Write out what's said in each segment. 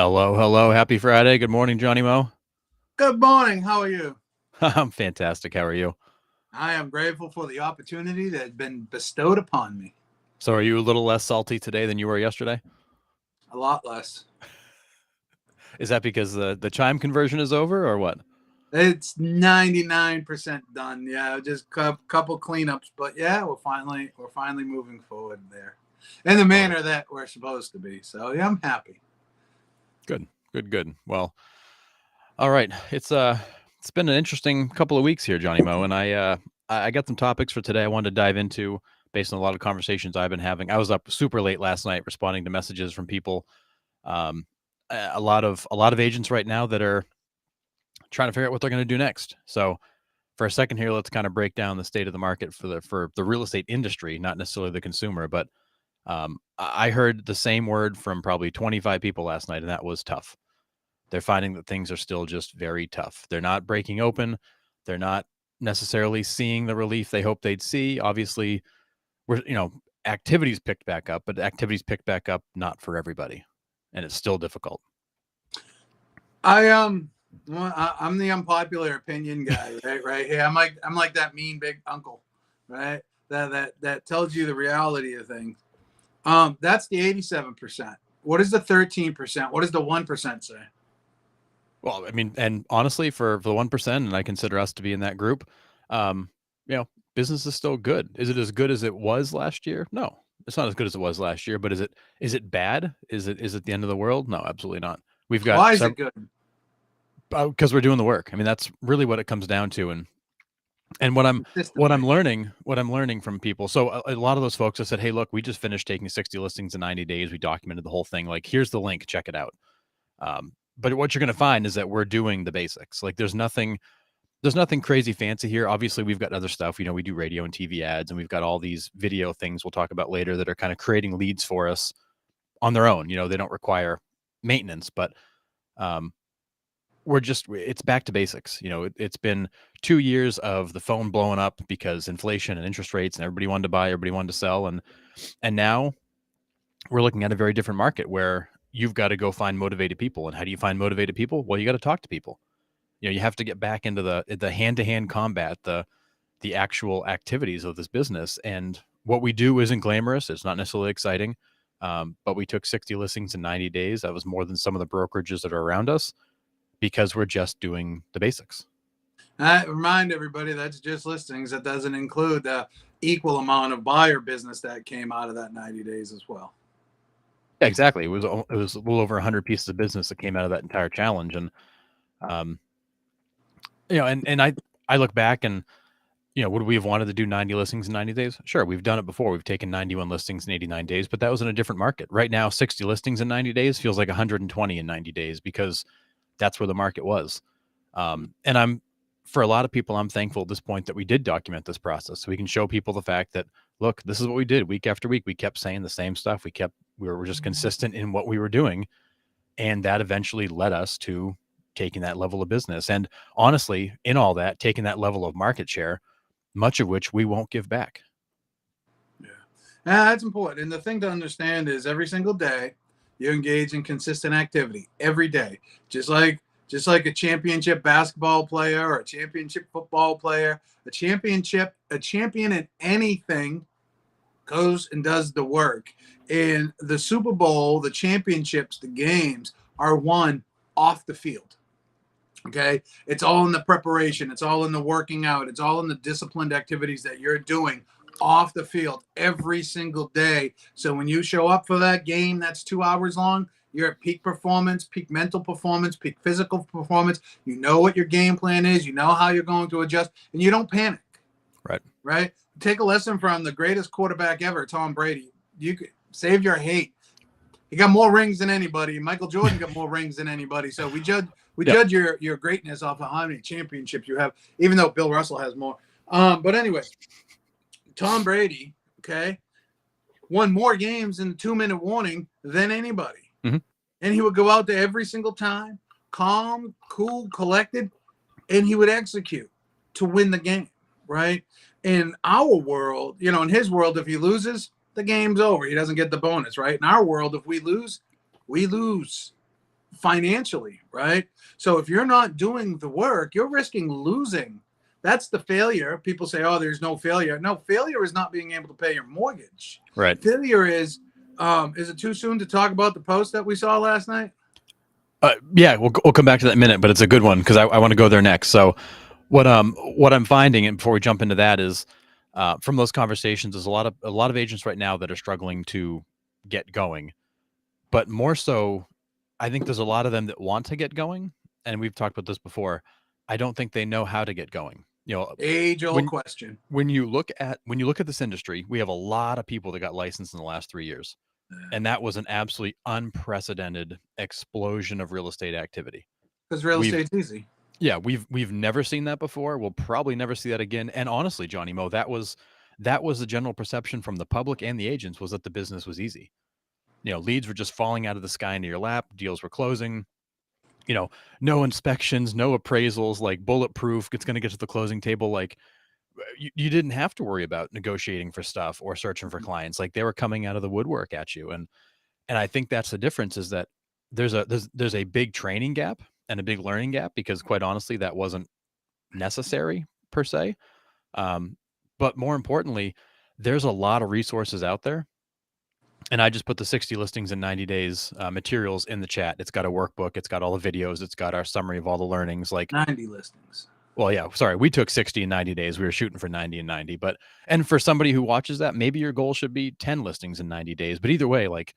Hello, hello. Happy Friday. Good morning, Johnny Mo. Good morning. How are you? I'm fantastic. How are you? I am grateful for the opportunity that has been bestowed upon me. So, are you a little less salty today than you were yesterday? A lot less. Is that because the chime conversion is over, or what? It's 99% done. Yeah, just a couple cleanups, but yeah, we're finally moving forward there, in the Well, manner that we're supposed to be. So yeah, I'm happy. good, good, good. Well, all right. It's been an interesting couple of weeks here, Johnny Mo, and I got some topics for today I wanted to dive into based on a lot of conversations I've been having. I was up super late last night responding to messages from people. Um, a lot of agents right now that are trying to figure out what they're going to do next. So, for a second here, let's kind of break down the state of the market for the real estate industry, not necessarily the consumer. But I heard the same word from probably 25 people last night, and that was tough. They're finding that things are still just very tough. They're not breaking open. They're not necessarily seeing the relief they hoped they'd see. Obviously, activities picked back up, but activities picked back up not for everybody, and it's still difficult. I'm the unpopular opinion guy, right? Right here, I'm like that mean big uncle, right? That tells you the reality of things. That's the 87%. What is the 13%? What does the 1% say? Well, I mean, and honestly, for the 1%, and I consider us to be in that group, um, you know, business is still good. Is it as good as it was last year? No, it's not as good as it was last year. But is it bad? Is it the end of the world? No, absolutely not. We've got Why is it several good? because we're doing the work. I mean, that's really what it comes down to. And Consistently. what I'm learning from people. So a lot of those folks have said, "Hey, look, we just finished taking 60 listings in 90 days. We documented the whole thing. Like, here's the link. Check it out." But what you're going to find is that we're doing the basics. Like there's nothing crazy fancy here. Obviously, we've got other stuff. We do radio and TV ads, and we've got all these video things we'll talk about later that are kind of creating leads for us on their own. They don't require maintenance, but um, it's back to basics. It's been 2 years of the phone blowing up because inflation and interest rates, and everybody wanted to buy, everybody wanted to sell, and now we're looking at a very different market where you've got to go find motivated people. And how do you find motivated people? Well, you got to talk to people. You have to get back into the hand-to-hand combat, the actual activities of this business. And what we do isn't glamorous. It's not necessarily exciting. But we took 60 listings in 90 days. That was more than some of the brokerages that are around us because we're just doing the basics. I remind everybody that's just listings. That doesn't include the equal amount of buyer business that came out of that 90 days as well. Yeah, exactly. It was a little over 100 pieces of business that came out of that entire challenge. And um, and I look back and would we have wanted to do 90 listings in 90 days? Sure, we've done it before. We've taken 91 listings in 89 days, but that was in a different market. Right now, 60 listings in 90 days feels like 120 in 90 days because that's where the market was. And for a lot of people, I'm thankful at this point that we did document this process so we can show people the fact that, look, this is what we did week after week. We kept saying the same stuff. We were just consistent in what we were doing. And that eventually led us to taking that level of business. And honestly, in all that, taking that level of market share, much of which we won't give back. Yeah, that's important. And the thing to understand is every single day you engage in consistent activity every day, just like a championship basketball player or a championship football player, a champion in anything goes and does the work. And the Super Bowl, the championships, the games are won off the field. Okay. It's all in the preparation. It's all in the working out. It's all in the disciplined activities that you're doing off the field every single day. So when you show up for that game that's 2 hours long, you're at peak performance, peak mental performance, peak physical performance. You know what your game plan is. You know how you're going to adjust, and you don't panic. Right. Right. Take a lesson from the greatest quarterback ever, Tom Brady. You could save your hate. He got more rings than anybody. Michael Jordan got more rings than anybody. So we judge your greatness off of how many championships you have, even though Bill Russell has more. But anyway, Tom Brady, okay, won more games in the 2-minute warning than anybody. Mm-hmm. And he would go out there every single time, calm, cool, collected, and he would execute to win the game, right? In our world, in his world, if he loses, the game's over. He doesn't get the bonus, right? In our world, if we lose, we lose. financially, right? So if you're not doing the work, you're risking losing. That's the failure. People say, "Oh, there's no failure." No, failure is not being able to pay your mortgage. Right. Failure is it too soon to talk about the post that we saw last night? Yeah, we'll come back to that in a minute, but it's a good one because I want to go there next. So what I'm finding, and before we jump into that, is from those conversations, there's a lot of agents right now that are struggling to get going, but more so, I think there's a lot of them that want to get going, and we've talked about this before. I don't think they know how to get going. You know, Age old when question. when you look at this industry, we have a lot of people that got licensed in the last 3 years, and that was an absolutely unprecedented explosion of real estate activity. Because real We've estate's easy. Yeah, we've never seen that before. We'll probably never see that again. And honestly, Johnny Mo, that was the general perception from the public and the agents, was that the business was easy. You know, leads were just falling out of the sky into your lap, deals were closing, you know, no inspections, no appraisals, like bulletproof, it's going to get to the closing table. Like you didn't have to worry about negotiating for stuff or searching for clients. Like they were coming out of the woodwork at you. And I think that's the difference, is that there's a big training gap and a big learning gap, because quite honestly, that wasn't necessary per se. Um, but more importantly, there's a lot of resources out there. And I just put the 60 listings in 90 days materials in the chat. It's got a workbook. It's got all the videos. It's got our summary of all the learnings. Like, 90 listings. well, yeah, sorry, we took 60 in 90 days. We were shooting for 90 and 90. But, and for somebody who watches that, maybe your goal should be 10 listings in 90 days. But either way, like,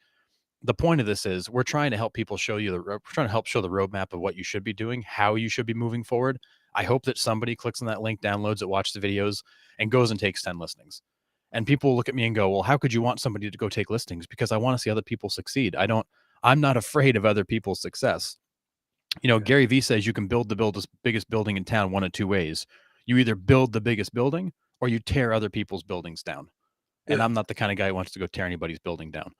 the point of this is we're trying to help people we're trying to help show the roadmap of what you should be doing, how you should be moving forward. I hope that somebody clicks on that link, downloads it, watches the videos, and goes and takes 10 listings. And people look at me and go, well, how could you want somebody to go take listings? Because I want to see other people succeed. I'm not afraid of other people's success. You know, Okay. Gary Vee says you can build the biggest building in town one of two ways. You either build the biggest building or you tear other people's buildings down. And Yeah. I'm not the kind of guy who wants to go tear anybody's building down.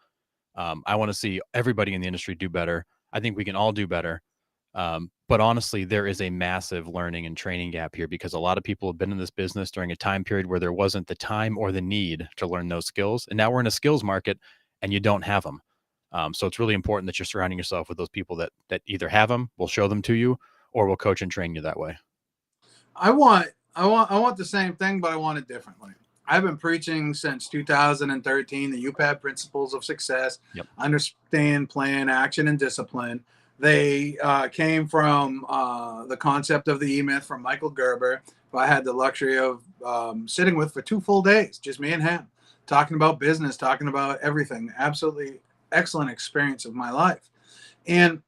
I want to see everybody in the industry do better. I think we can all do better. But honestly, there is a massive learning and training gap here, because a lot of people have been in this business during a time period where there wasn't the time or the need to learn those skills. And now we're in a skills market and you don't have them. So it's really important that you're surrounding yourself with those people that either have them, will show them to you, or will coach and train you that way. I want the same thing, but I want it differently. I've been preaching since 2013 the UPAD principles of success. Yep. Understand, plan, action, and discipline. They came from the concept of the E-Myth from Michael Gerber, who I had the luxury of sitting with for 2 full days, just me and him, talking about business, talking about everything. Absolutely excellent experience of my life. And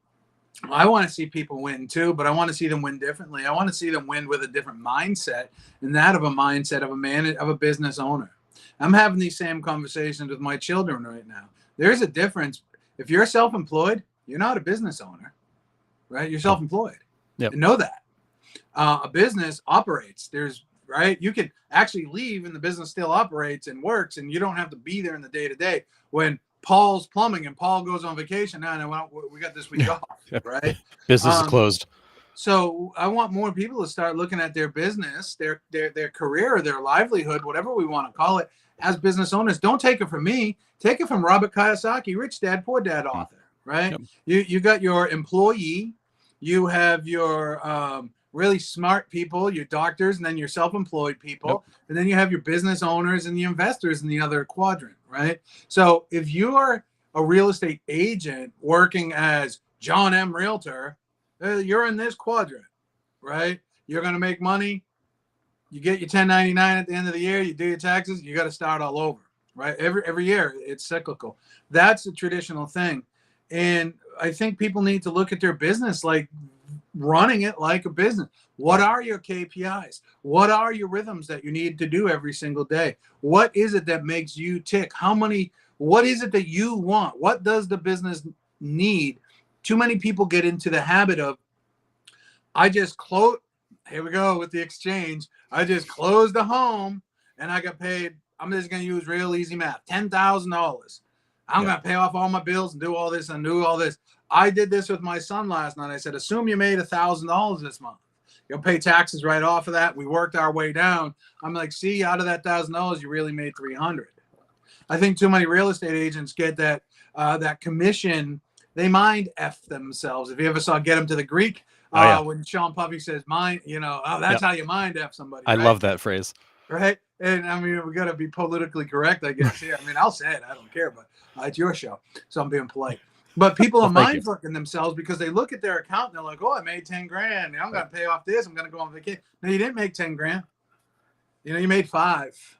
I want to see people win too, but I want to see them win differently. I want to see them win with a different mindset, and that of a mindset of a business owner. I'm having these same conversations with my children right now. There's a difference. If you're self-employed, you're not a business owner, right? You're self-employed. Yep. And know that. A business operates. Right? You can actually leave and the business still operates and works, and you don't have to be there in the day-to-day. When Paul's plumbing and Paul goes on vacation now, and we got this week off, right? Business is closed. So I want more people to start looking at their business, their career, their livelihood, whatever we want to call it, as business owners. Don't take it from me. Take it from Robert Kiyosaki, Rich Dad, Poor Dad author, right? Yep. You got your employee, you have your really smart people, your doctors, and then your self-employed people. Yep. And then you have your business owners and the investors in the other quadrant, right? So if you are a real estate agent working as John M. Realtor, you're in this quadrant, right? You're going to make money. You get your 1099 at the end of the year. You do your taxes. You got to start all over, right? Every year, it's cyclical. That's a traditional thing. And I think people need to look at their business like running it like a business. What are your KPIs? What are your rhythms that you need to do every single day? What is it that makes you tick? What is it that you want? What does the business need? Too many people get into the habit of, here we go with the exchange. I just closed a home and I got paid. I'm just going to use real easy math. $10,000. I'm going to pay off all my bills and do all this and do all this. I did this with my son last night. I said, assume you made $1,000 this month. You'll pay taxes right off of that. We worked our way down. I'm like, see, out of that $1,000, you really made $300. I think too many real estate agents get that commission they mind F themselves. If you ever saw Get Them to the Greek, Oh yeah. when Sean Puffy says mind, oh, that's Yep. how you mind F somebody, I right? love that phrase. Right. And I mean, we got to be politically correct, I guess. Here, I mean, I'll say it. I don't care, but it's your show, so I'm being polite. But people are Well, thank you. mind fucking themselves because they look at their account and they're like, "Oh, I made 10 grand. I'm going to pay off this. I'm going to go on vacation." No, you didn't make 10 grand. You made 5.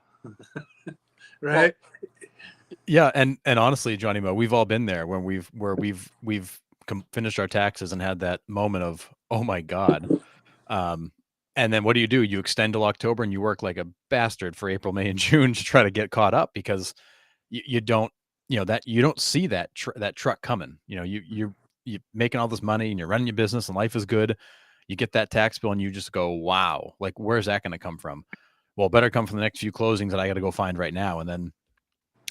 Right. Well, yeah, and honestly, Johnny Mo, we've all been there when we've finished our taxes and had that moment of, oh my god. And then what do? You extend till October and you work like a bastard for April, May, and June to try to get caught up because you don't, that you don't see that that truck coming. You making all this money and you're running your business and life is good. You get that tax bill and you just go, wow, like where's that going to come from? Well, it better come from the next few closings that I got to go find right now. And then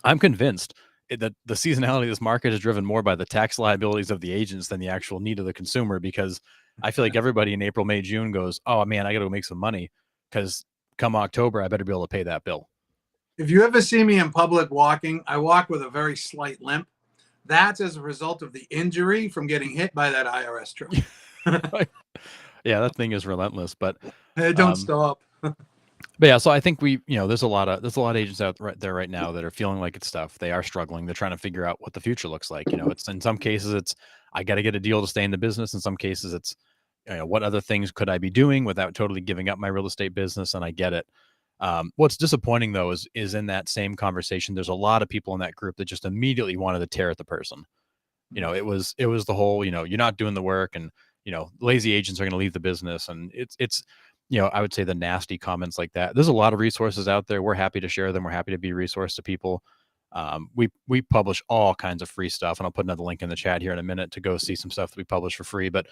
I'm convinced that the seasonality of this market is driven more by the tax liabilities of the agents than the actual need of the consumer, because I feel like everybody in April, May, June goes, oh man, I got to go make some money because come October, I better be able to pay that bill. If you ever see me in public walking, I walk with a very slight limp. That's as a result of the injury from getting hit by that IRS truck. Yeah, that thing is relentless, but It don't stop. But yeah, so I think there's a lot of agents out right there right now that are feeling like it's tough. They are struggling. They're trying to figure out what the future looks like. It's in some cases it's I got to get a deal to stay in the business. In some cases it's what other things could I be doing without totally giving up my real estate business? And I get it. What's disappointing though is in that same conversation, there's a lot of people in that group that just immediately wanted to tear at the person. It was the whole, you're not doing the work, and lazy agents are going to leave the business, and it's I would say the nasty comments like that. There's a lot of resources out there. We're happy to share them. We're happy to be a resource to people. We publish all kinds of free stuff, and I'll put another link in the chat here in a minute to go see some stuff that we publish for free. But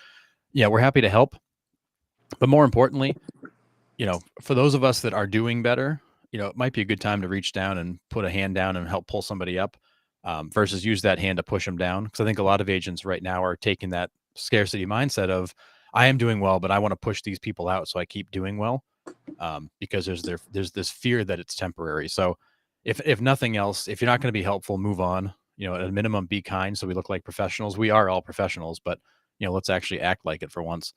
yeah, we're happy to help. But more importantly, for those of us that are doing better, it might be a good time to reach down and put a hand down and help pull somebody up, versus use that hand to push them down. Because I think a lot of agents right now are taking that scarcity mindset of, I am doing well, but I want to push these people out so I keep doing well, because there's this fear that it's temporary. So if nothing else, if you're not going to be helpful, move on. At a minimum, be kind so we look like professionals. We are all professionals, but let's actually act like it for once.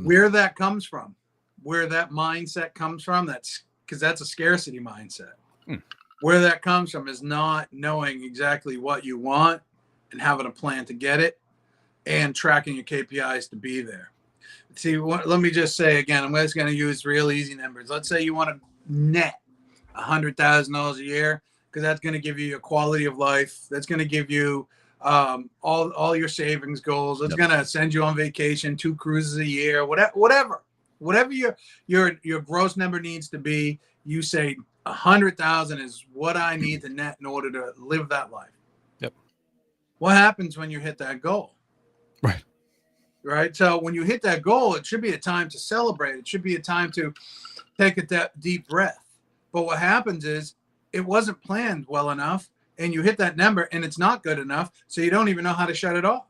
Where that comes from, where that mindset comes from, that's because that's a scarcity mindset. Where that comes from is not knowing exactly what you want and having a plan to get it and tracking your KPIs to be there. See, let me just say again, I'm just going to use real easy numbers. Let's say you want to net $100,000 a year, because that's going to give you your quality of life. That's going to give you all your savings goals. It's going to send you on vacation, 2 cruises a year, whatever your gross number needs to be. You say 100,000 is what I need to net in order to live that life. Yep. What happens when you hit that goal? Right. So when you hit that goal, it should be a time to celebrate. It should be a time to take a deep breath. But what happens is it wasn't planned well enough, and you hit that number and it's not good enough. So you don't even know how to shut it off.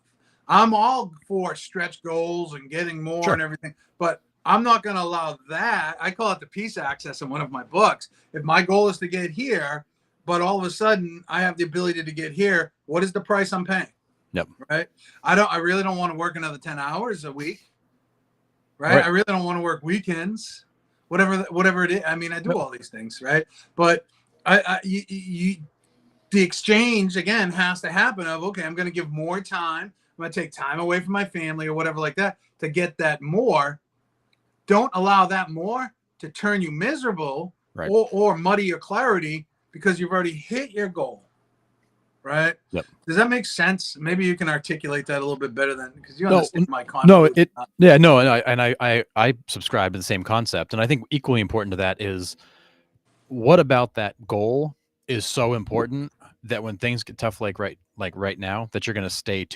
I'm all for stretch goals and getting more and everything, but I'm not going to allow that. I call it the peace access in one of my books. If my goal is to get here, but all of a sudden I have the ability to get here, what is the price I'm paying? Yep. Right. I really don't want to work another 10 hours a week. Right. I really don't want to work weekends, whatever it is. I mean, I do all these things. Right. But the exchange again has to happen of, okay, I'm going to give more time. I'm going to take time away from my family or whatever like that to get that more. Don't allow that more to turn you miserable, or muddy your clarity because you've already hit your goal. Right. Yep. Does that make sense? Maybe you can articulate that a little bit better than, because you understand my concept. I subscribe to the same concept. And I think equally important to that is, what about that goal is so important that when things get tough, like right now, that you're going to stay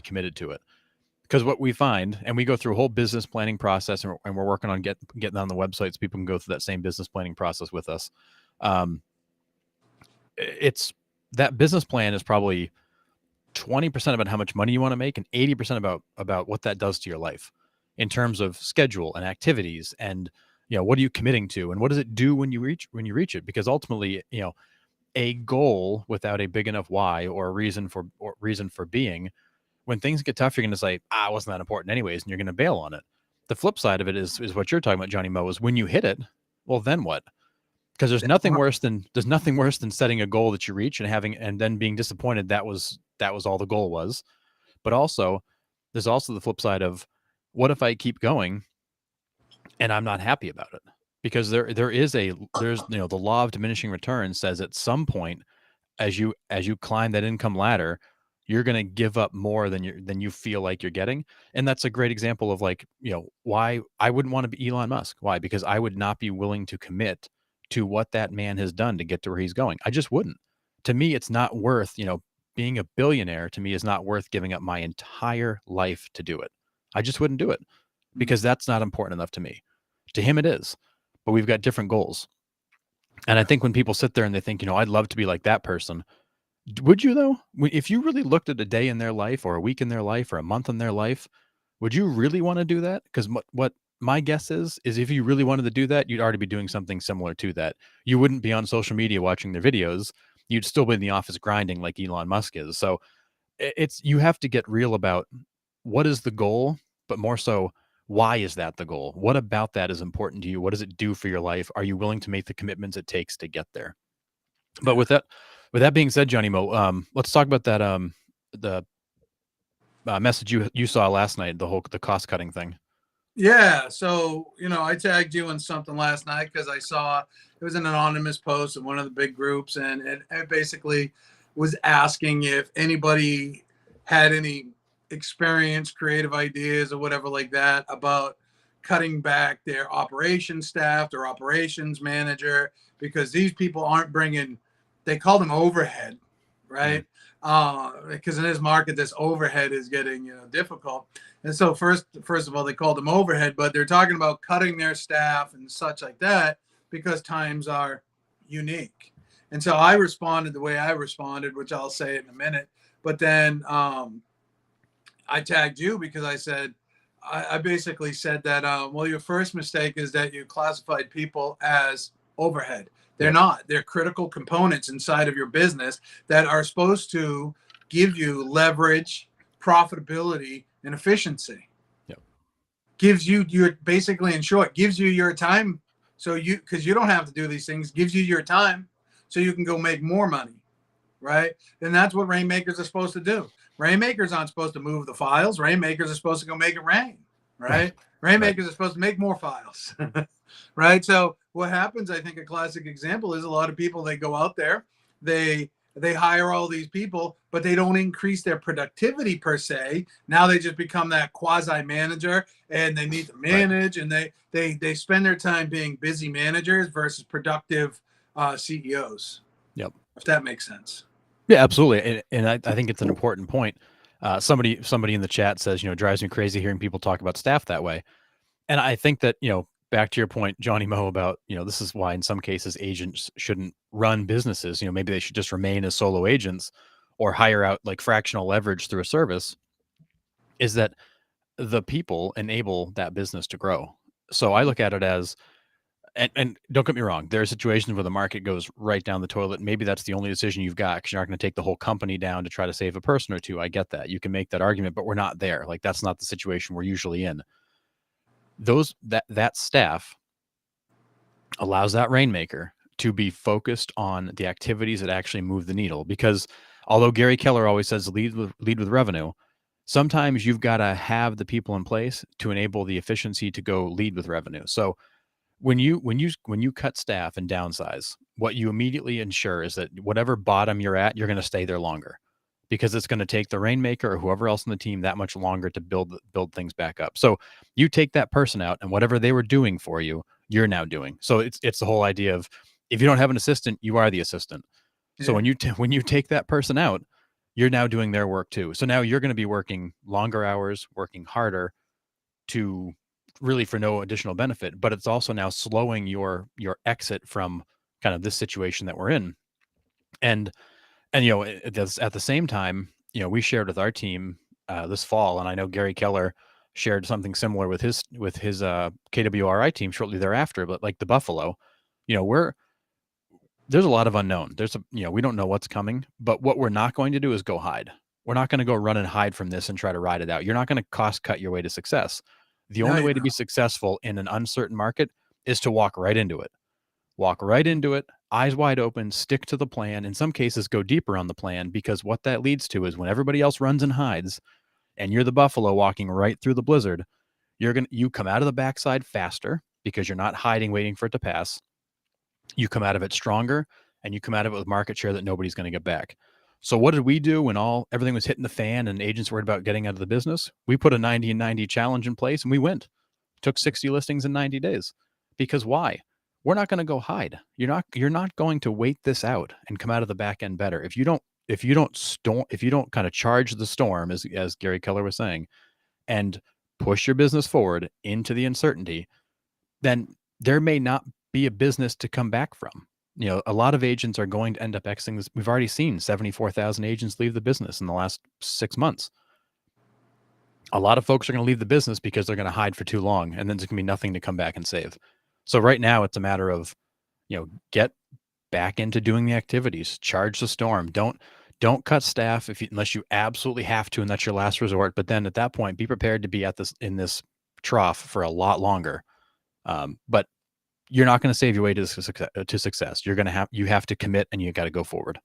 committed to it. Because what we find, and we go through a whole business planning process, and we're working on getting on the website so people can go through that same business planning process with us. It's that business plan is probably 20% about how much money you want to make, and 80% about what that does to your life in terms of schedule and activities, and what are you committing to, and what does it do when you reach it? Because ultimately, a goal without a big enough why or a reason for being, when things get tough, you're going to say, ah, it wasn't that important anyways, and you're going to bail on it. The flip side of it is what you're talking about, Johnny Mo, is when you hit it, well, then what? Because there's nothing worse than setting a goal that you reach and having and then being disappointed that was all the goal was. But also, there's also the flip side of what if I keep going and I'm not happy about it? Because there's the law of diminishing returns says at some point as you climb that income ladder, you're going to give up more than you feel like you're getting. And that's a great example of like, why I wouldn't want to be Elon Musk. Why? Because I would not be willing to commit to what that man has done to get to where he's going. I just wouldn't. To me, it's not worth, being a billionaire to me is not worth giving up my entire life to do it. I just wouldn't do it because that's not important enough to me. To him, it is. But we've got different goals. And I think when people sit there and they think, I'd love to be like that person, would you though? If you really looked at a day in their life or a week in their life or a month in their life, would you really want to do that? Because what my guess is if you really wanted to do that, you'd already be doing something similar to that. You wouldn't be on social media watching their videos. You'd still be in the office grinding like Elon Musk is. So it's you have to get real about what is the goal, but more so, why is that the goal? What about that is important to you? What does it do for your life? Are you willing to make the commitments it takes to get there? But with that being said, Johnny Mo, let's talk about that the message you saw last night, the cost cutting thing. Yeah, so I tagged you in something last night because I saw it was an anonymous post in one of the big groups, and it basically was asking if anybody had any experience, creative ideas, or whatever like that about cutting back their operations staff, their operations manager, because these people aren't bringing. They call them overhead, Mm, right? Because in this market, this overhead is getting difficult. And so first of all, they called them overhead, but they're talking about cutting their staff and such like that because times are unique. And so I responded the way I responded, which I'll say in a minute. But then I tagged you because I said, I basically said that, well, your first mistake is that you classified people as overhead. They're yep. not. They're critical components inside of your business that are supposed to give you leverage, profitability, and efficiency. Yep. Gives you your basically in short, gives you your time. So because you don't have to do these things, gives you your time so you can go make more money, right? And that's what rainmakers are supposed to do. Rainmakers aren't supposed to move the files. Rainmakers are supposed to go make it rain, Right. right? Right. Rainmakers are supposed to make more files, right? So what happens, I think a classic example is a lot of people, they go out there, they hire all these people, but they don't increase their productivity per se. Now they just become that quasi manager and they need to Right. manage, and they spend their time being busy managers versus productive CEOs, Yep. if that makes sense. Yeah, absolutely. And I think it's an important point. Somebody in the chat says, drives me crazy hearing people talk about staff that way. And I think that, back to your point, Johnny Mo, about, this is why in some cases agents shouldn't run businesses. Maybe they should just remain as solo agents or hire out like fractional leverage through a service, is that the people enable that business to grow. So I look at it as, and don't get me wrong, there are situations where the market goes right down the toilet. Maybe that's the only decision you've got because you're not going to take the whole company down to try to save a person or two. I get that. You can make that argument, but we're not there. Like that's not the situation we're usually in. That staff allows that rainmaker to be focused on the activities that actually move the needle. Because although Gary Keller always says lead with revenue, sometimes you've got to have the people in place to enable the efficiency to go lead with revenue. So when you cut staff and downsize, what you immediately ensure is that whatever bottom you're at, you're going to stay there longer because it's going to take the rainmaker or whoever else on the team that much longer to build things back up. So you take that person out and whatever they were doing for you, you're now doing. So it's the whole idea of if you don't have an assistant, you are the assistant. So Yeah. when you take that person out, you're now doing their work too. So now you're going to be working longer hours, working harder to really for no additional benefit, but it's also now slowing your exit from kind of this situation that we're in. And at the same time, we shared with our team this fall, and I know Gary Keller shared something similar with his KWRI team shortly thereafter. But like the Buffalo, we're there's a lot of unknown. We don't know what's coming, but what we're not going to do is go hide. We're not going to go run and hide from this and try to ride it out. You're not going to cost cut your way to success. The No, only you way to be know. successful in an uncertain market is to walk right into it. Walk right into it, eyes wide open, stick to the plan. In some cases, go deeper on the plan, because what that leads to is when everybody else runs and hides and you're the buffalo walking right through the blizzard, you come out of the backside faster because you're not hiding waiting for it to pass. You come out of it stronger, and you come out of it with market share that nobody's going to get back. So what did we do when everything was hitting the fan and agents worried about getting out of the business? We put a 90 and 90 challenge in place, and we went. Took 60 listings in 90 days. Because why? We're not going to go hide. You're not going to wait this out and come out of the back end better. If you don't kind of charge the storm, as Gary Keller was saying, and push your business forward into the uncertainty, then there may not be a business to come back from. A lot of agents are going to end up exiting this. We've already seen 74,000 agents leave the business in the last 6 months. A lot of folks are going to leave the business because they're going to hide for too long, and then there's going to be nothing to come back and save. So right now it's a matter of, get back into doing the activities, charge the storm. Don't cut staff unless you absolutely have to, and that's your last resort. But then at that point, be prepared to be in this trough for a lot longer. But you're not going to save your way to success. You have to commit, and you got to go forward.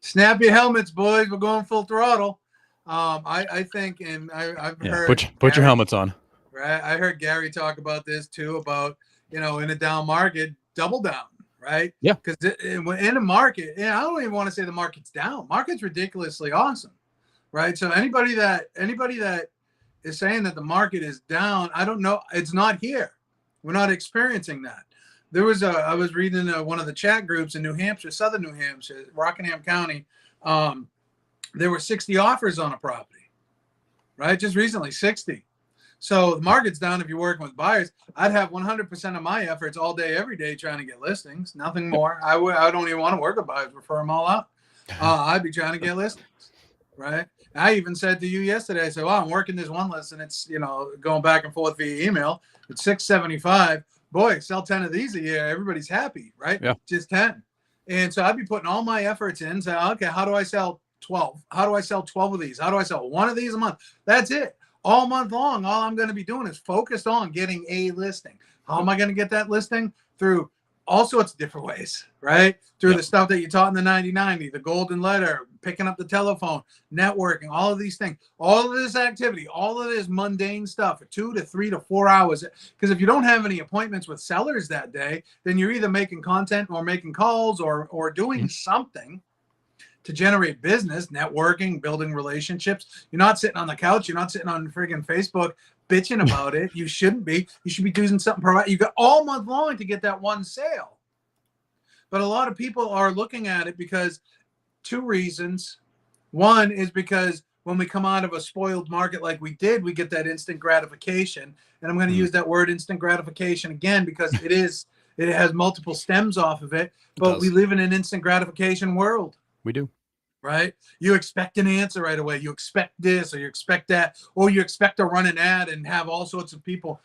Snap your helmets, boys. We're going full throttle. I think, and I've heard put your helmets on. Right, I heard Gary talk about this too. About in a down market, double down. Right. Yeah. Because in a market, I don't even want to say the market's down. Market's ridiculously awesome. Right. So anybody that is saying that the market is down, I don't know. It's not here. We're not experiencing that. I was reading one of the chat groups in New Hampshire, Southern New Hampshire, Rockingham County. There were 60 offers on a property, right? Just recently, 60. So the market's down. If you're working with buyers, I'd have 100% of my efforts all day, every day, trying to get listings. Nothing more. I don't even want to work with buyers. Refer them all out. I'd be trying to get listings, right? I even said to you yesterday, I said, well, I'm working this one list, and it's, going back and forth via email. It's 675. Boy, sell 10 of these a year. Everybody's happy, right? Yeah. Just 10. And so I'd be putting all my efforts in. So, okay, how do I sell 12? How do I sell 12 of these? How do I sell one of these a month? That's it. All month long, all I'm going to be doing is focused on getting a listing. How am I going to get that listing? Through all sorts of different ways, right? Through the stuff that you taught in the 90-90, the golden letter, picking up the telephone, networking, all of these things, all of this activity, all of this mundane stuff for 2 to 3 to 4 hours. Because if you don't have any appointments with sellers that day, then you're either making content or making calls or doing something to generate business, networking, building relationships. You're not sitting on the couch. You're not sitting on friggin' Facebook bitching about it. You shouldn't be. You should be doing something. You got all month long to get that one sale. But a lot of people are looking at it because 2 reasons. One is because when we come out of a spoiled market like we did, we get that instant gratification. And I'm going to use that word instant gratification again because it has multiple stems off of it. But we live in an instant gratification world. We do. Right? You expect an answer right away. You expect this or you expect that, or you expect to run an ad and have all sorts of people,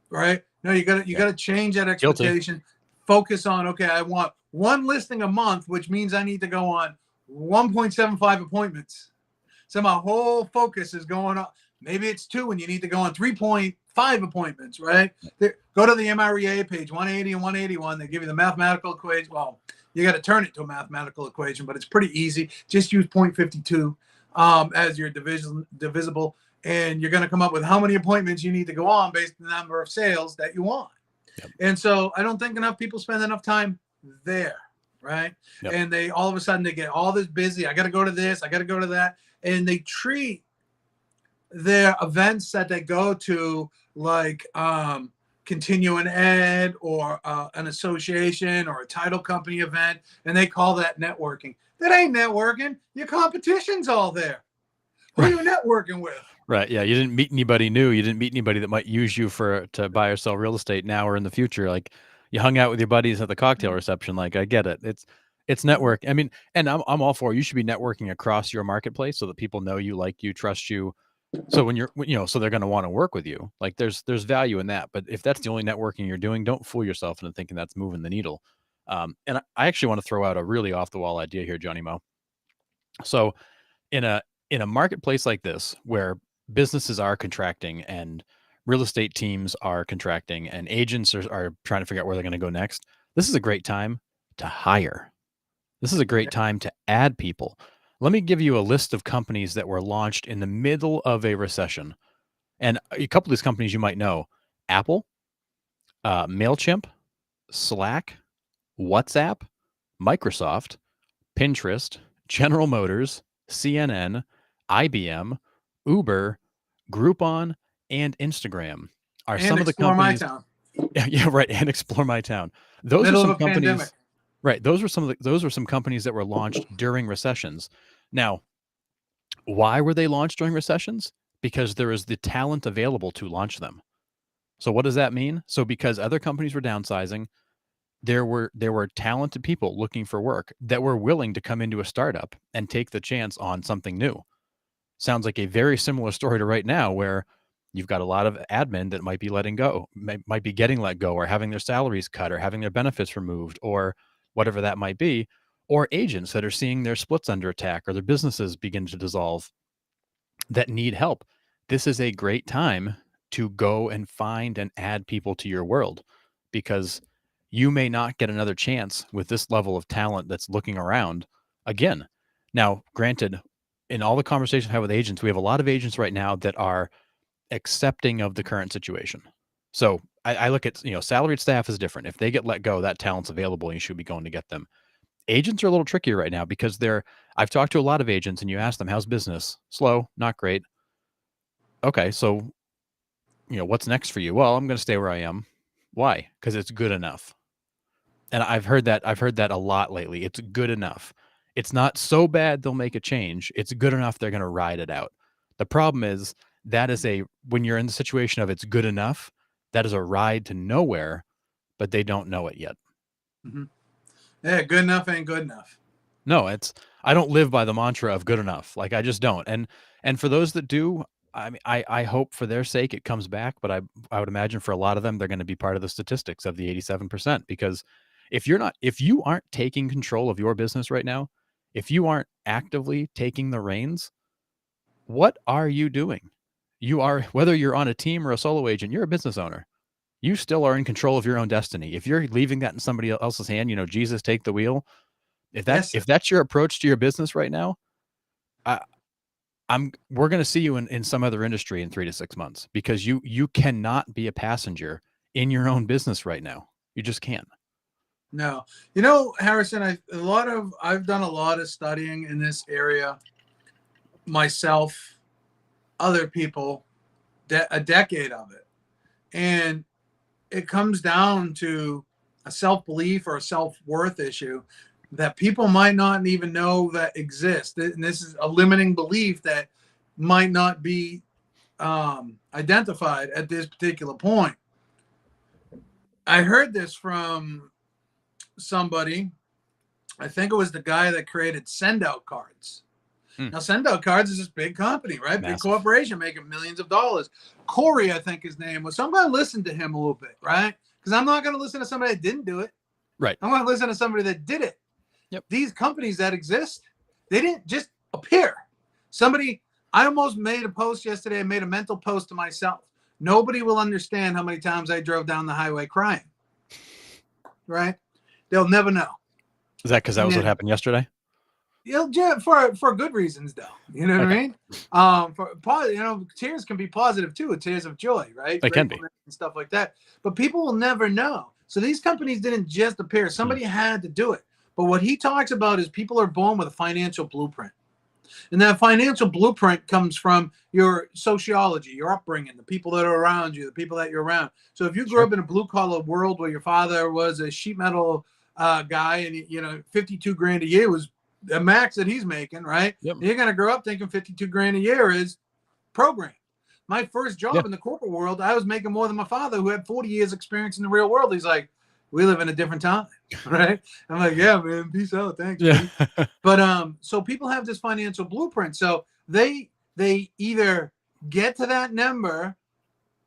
right? No, you got to change that expectation. Guilty. Focus on, okay, I want one listing a month, which means I need to go on 1.75 appointments. So my whole focus is going on. Maybe it's 2 and you need to go on 3.5 appointments, right? Go to the MREA page, 180 and 181. They give you the mathematical equation. Well, you got to turn it to a mathematical equation, but it's pretty easy. Just use 0.52 as your divisible, and you're going to come up with how many appointments you need to go on based on the number of sales that you want. Yep. And so I don't think enough people spend enough time there, right? Yep. And they all of a sudden they get all this busy. I got to go to this. I got to go to that. And they treat their events that they go to like continuing ed or an association or a title company event, and they call that networking. That ain't networking. Your competition's all there. Who are you networking with? Right. Yeah. You didn't meet anybody new. You didn't meet anybody that might use you to buy or sell real estate now or in the future. Like you hung out with your buddies at the cocktail reception. Like I get it. It's network. I mean, and I'm all for it. You should be networking across your marketplace so that people know you, like you, trust you. So so they're going to want to work with you. Like there's value in that. But if that's the only networking you're doing, don't fool yourself into thinking that's moving the needle. And I actually want to throw out a really off the wall idea here, Johnny Mo. So in a marketplace like this, where businesses are contracting and real estate teams are contracting and agents are trying to figure out where they're going to go next, this is a great time to hire. This is a great time to add people. Let me give you a list of companies that were launched in the middle of a recession. And a couple of these companies you might know: Apple, MailChimp, Slack, WhatsApp, Microsoft, Pinterest, General Motors, CNN, IBM, Uber, Groupon, and Instagram are And some of the Explore My companies. Town. Yeah, right. And Explore My Town. Those are Middle of some a pandemic. companies. Right. Those were some companies that were launched during recessions. Now, why were they launched during recessions? Because there is the talent available to launch them. So what does that mean? So because other companies were downsizing, there were talented people looking for work that were willing to come into a startup and take the chance on something new. Sounds like a very similar story to right now, where you've got a lot of admin that might be letting go, might be getting let go, or having their salaries cut, or having their benefits removed, or whatever that might be, or agents that are seeing their splits under attack or their businesses begin to dissolve that need help. This is a great time to go and find and add people to your world, because you may not get another chance with this level of talent that's looking around again. Now, granted, in all the conversations I have with agents, we have a lot of agents right now that are accepting of the current situation. So I look at, salaried staff is different. If they get let go, that talent's available and you should be going to get them. Agents are a little trickier right now because I've talked to a lot of agents and you ask them, how's business? Slow, not great. Okay, so, what's next for you? Well, I'm going to stay where I am. Why? Because it's good enough. And I've heard that a lot lately. It's good enough. It's not so bad they'll make a change. It's good enough they're going to ride it out. The problem is when you're in the situation of it's good enough, that is a ride to nowhere, but they don't know it yet. Mm-hmm. Yeah, good enough ain't good enough. No, I don't live by the mantra of good enough. Like, I just don't. And for those that do, I mean, I hope for their sake it comes back, but I would imagine for a lot of them they're going to be part of the statistics of the 87%, because if you aren't taking control of your business right now, if you aren't actively taking the reins, what are you doing? You are, whether you're on a team or a solo agent, you're a business owner. You still are in control of your own destiny. If you're leaving that in somebody else's hand, Jesus, take the wheel. Yes, sir. If that's your approach to your business right now, I, we're going to see you in some other industry in 3 to 6 months, because you cannot be a passenger in your own business right now. You just can't. No, Harrison, I've done a lot of studying in this area myself, other people, a decade of it, and it comes down to a self-belief or a self-worth issue that people might not even know that exists. And this is a limiting belief that might not be identified at this particular point. I heard this from somebody. I think it was the guy that created Send-Out Cards. Now, Send-Out Cards is this big company, right? Massive. Big corporation making millions of dollars. Corey, I think his name was. So I'm going to listen to him a little bit, right? Because I'm not going to listen to somebody that didn't do it. Right. I'm going to listen to somebody that did it. Yep. These companies that exist, they didn't just appear. I almost made a post yesterday. I made a mental post to myself. Nobody will understand how many times I drove down the highway crying, right? They'll never know. Is that because that was what happened yesterday? Yeah, for good reasons, though. You know what I mean? Tears can be positive too. Tears of joy, right? They can be, and stuff like that. But people will never know. So these companies didn't just appear. Somebody had to do it. But what he talks about is people are born with a financial blueprint, and that financial blueprint comes from your sociology, your upbringing, the people that are around you, the people that you're around. So if you grew up in a blue collar world where your father was a sheet metal guy, and 52 grand a year was the max that he's making, right? Yep. You're going to grow up thinking 52 grand a year is program. My first job in the corporate world, I was making more than my father, who had 40 years experience in the real world. He's like, we live in a different time, right? I'm like, yeah, man, peace out, thanks. Yeah. But so people have this financial blueprint. So they either get to that number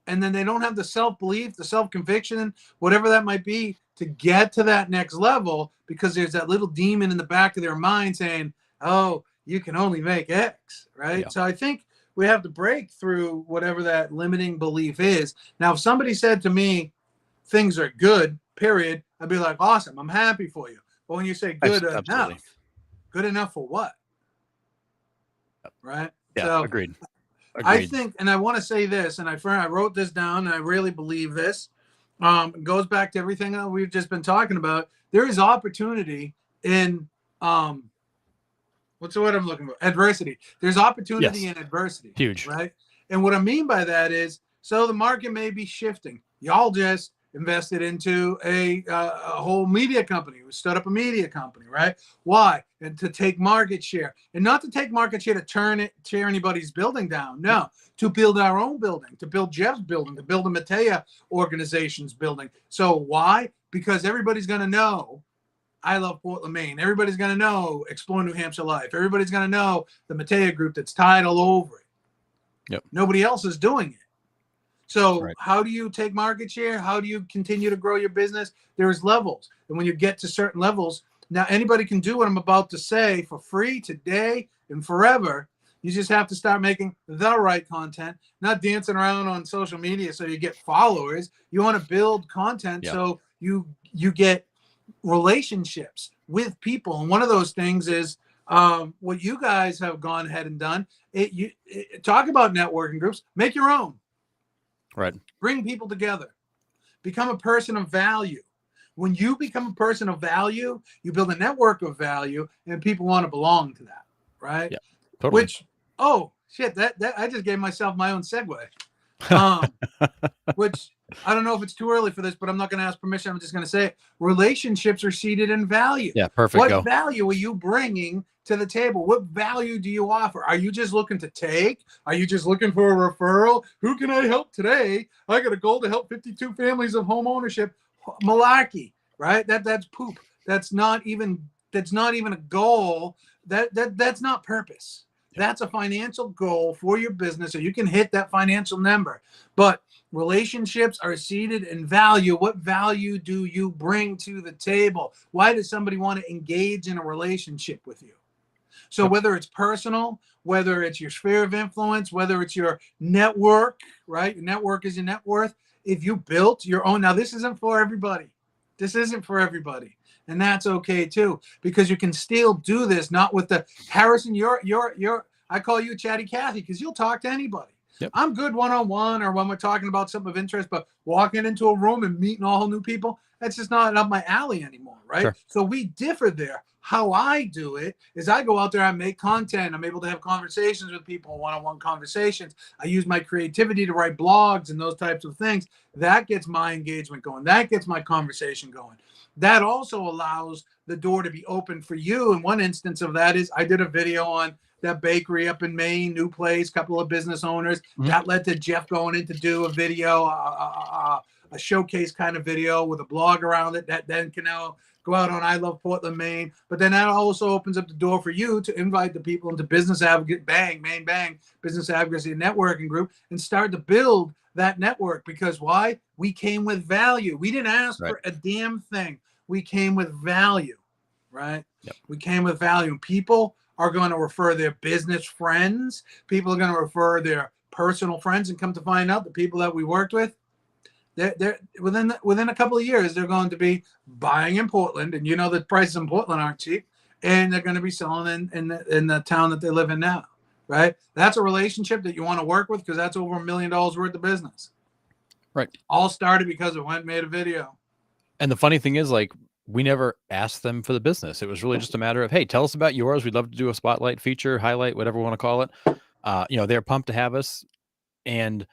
and then they don't have the self-belief, the self-conviction, whatever that might be, to get to that next level, because there's that little demon in the back of their mind saying, oh, you can only make X, right? Yeah. So I think we have to break through whatever that limiting belief is. Now, if somebody said to me, things are good, period, I'd be like, awesome, I'm happy for you. But when you say good Absolutely. enough for what? Right? Yeah. So Agreed. I Agreed. think, and I want to say this, and I wrote this down, and I really believe this. It goes back to everything that we've just been talking about. There is opportunity in what's the word I'm looking for? Adversity. There's opportunity Yes. in adversity, Huge. right? And what I mean by that is, so the market may be shifting. Y'all just invested into a whole media company. We stood up a media company, right? Why? And to take market share, and not to take market share to tear anybody's building down. No, to build our own building, to build Jeff's building, to build the Matea organization's building. So why? Because everybody's going to know I Love Portland, Maine. Everybody's going to know Explore New Hampshire Life. Everybody's going to know the Matea group that's tied all over it. Yep. Nobody else is doing it. So Right. how do you take market share? How do you continue to grow your business? There's levels. And when you get to certain levels, now anybody can do what I'm about to say for free today and forever. You just have to start making the right content, not dancing around on social media so you get followers. You want to build content so you get relationships with people. And one of those things is what you guys have gone ahead and done. Talk about networking groups, make your own. Right. Bring people together. Become a person of value. When you become a person of value, you build a network of value, and people want to belong to that, right? Yeah. Totally. Which, oh shit, that I just gave myself my own segue. Which I don't know if it's too early for this, but I'm not going to ask permission. I'm just going to say relationships are seated in value. Yeah. Perfect. What Go. value are you bringing to the table? What value do you offer? Are you just looking to take? Are you just looking for a referral? Who can I help today? I got a goal to help 52 families of home ownership. Malarkey, right? That's poop. That's not even a goal. That's not purpose. That's a financial goal for your business so you can hit that financial number. But relationships are seated in value. What value do you bring to the table? Why does somebody want to engage in a relationship with you? So whether it's personal, whether it's your sphere of influence, whether it's your network, right? Your network is your net worth. If you built your own, now this isn't for everybody. This isn't for everybody. And that's okay too, because you can still do this, not with the Harrison, I call you Chatty Cathy because you'll talk to anybody. Yep. I'm good one-on-one or when we're talking about something of interest, but walking into a room and meeting all new people, that's just not up my alley anymore, right? Sure. So we differ there. How I do it is I go out there, I make content. I'm able to have conversations with people, one-on-one conversations. I use my creativity to write blogs and those types of things. That gets my engagement going. That gets my conversation going. That also allows the door to be open for you. And one instance of that is I did a video on that bakery up in Maine, new place, couple of business owners. Mm-hmm. That led to Jeff going in to do a video, a showcase kind of video with a blog around it that then can now go out on I Love Portland, Maine. But then that also opens up the door for you to invite the people into Business Advocate Maine Bang, Business Advocacy Networking Group, and start to build that network. Because why? We came with value. We didn't ask for a damn thing. We came with value, right? Yep. We came with value. And people are going to refer their business friends. People are going to refer their personal friends, and come to find out the people that we worked with, they're within a couple of years, they're going to be buying in Portland, and you know the prices in Portland aren't cheap, and they're going to be selling in the town that they live in now, right? That's a relationship that you want to work with because that's over $1 million worth of business. Right. All started because it went and made a video. And the funny thing is, like, we never asked them for the business. It was really just a matter of, hey, tell us about yours. We'd love to do a spotlight, feature, highlight, whatever we want to call it. They're pumped to have us, and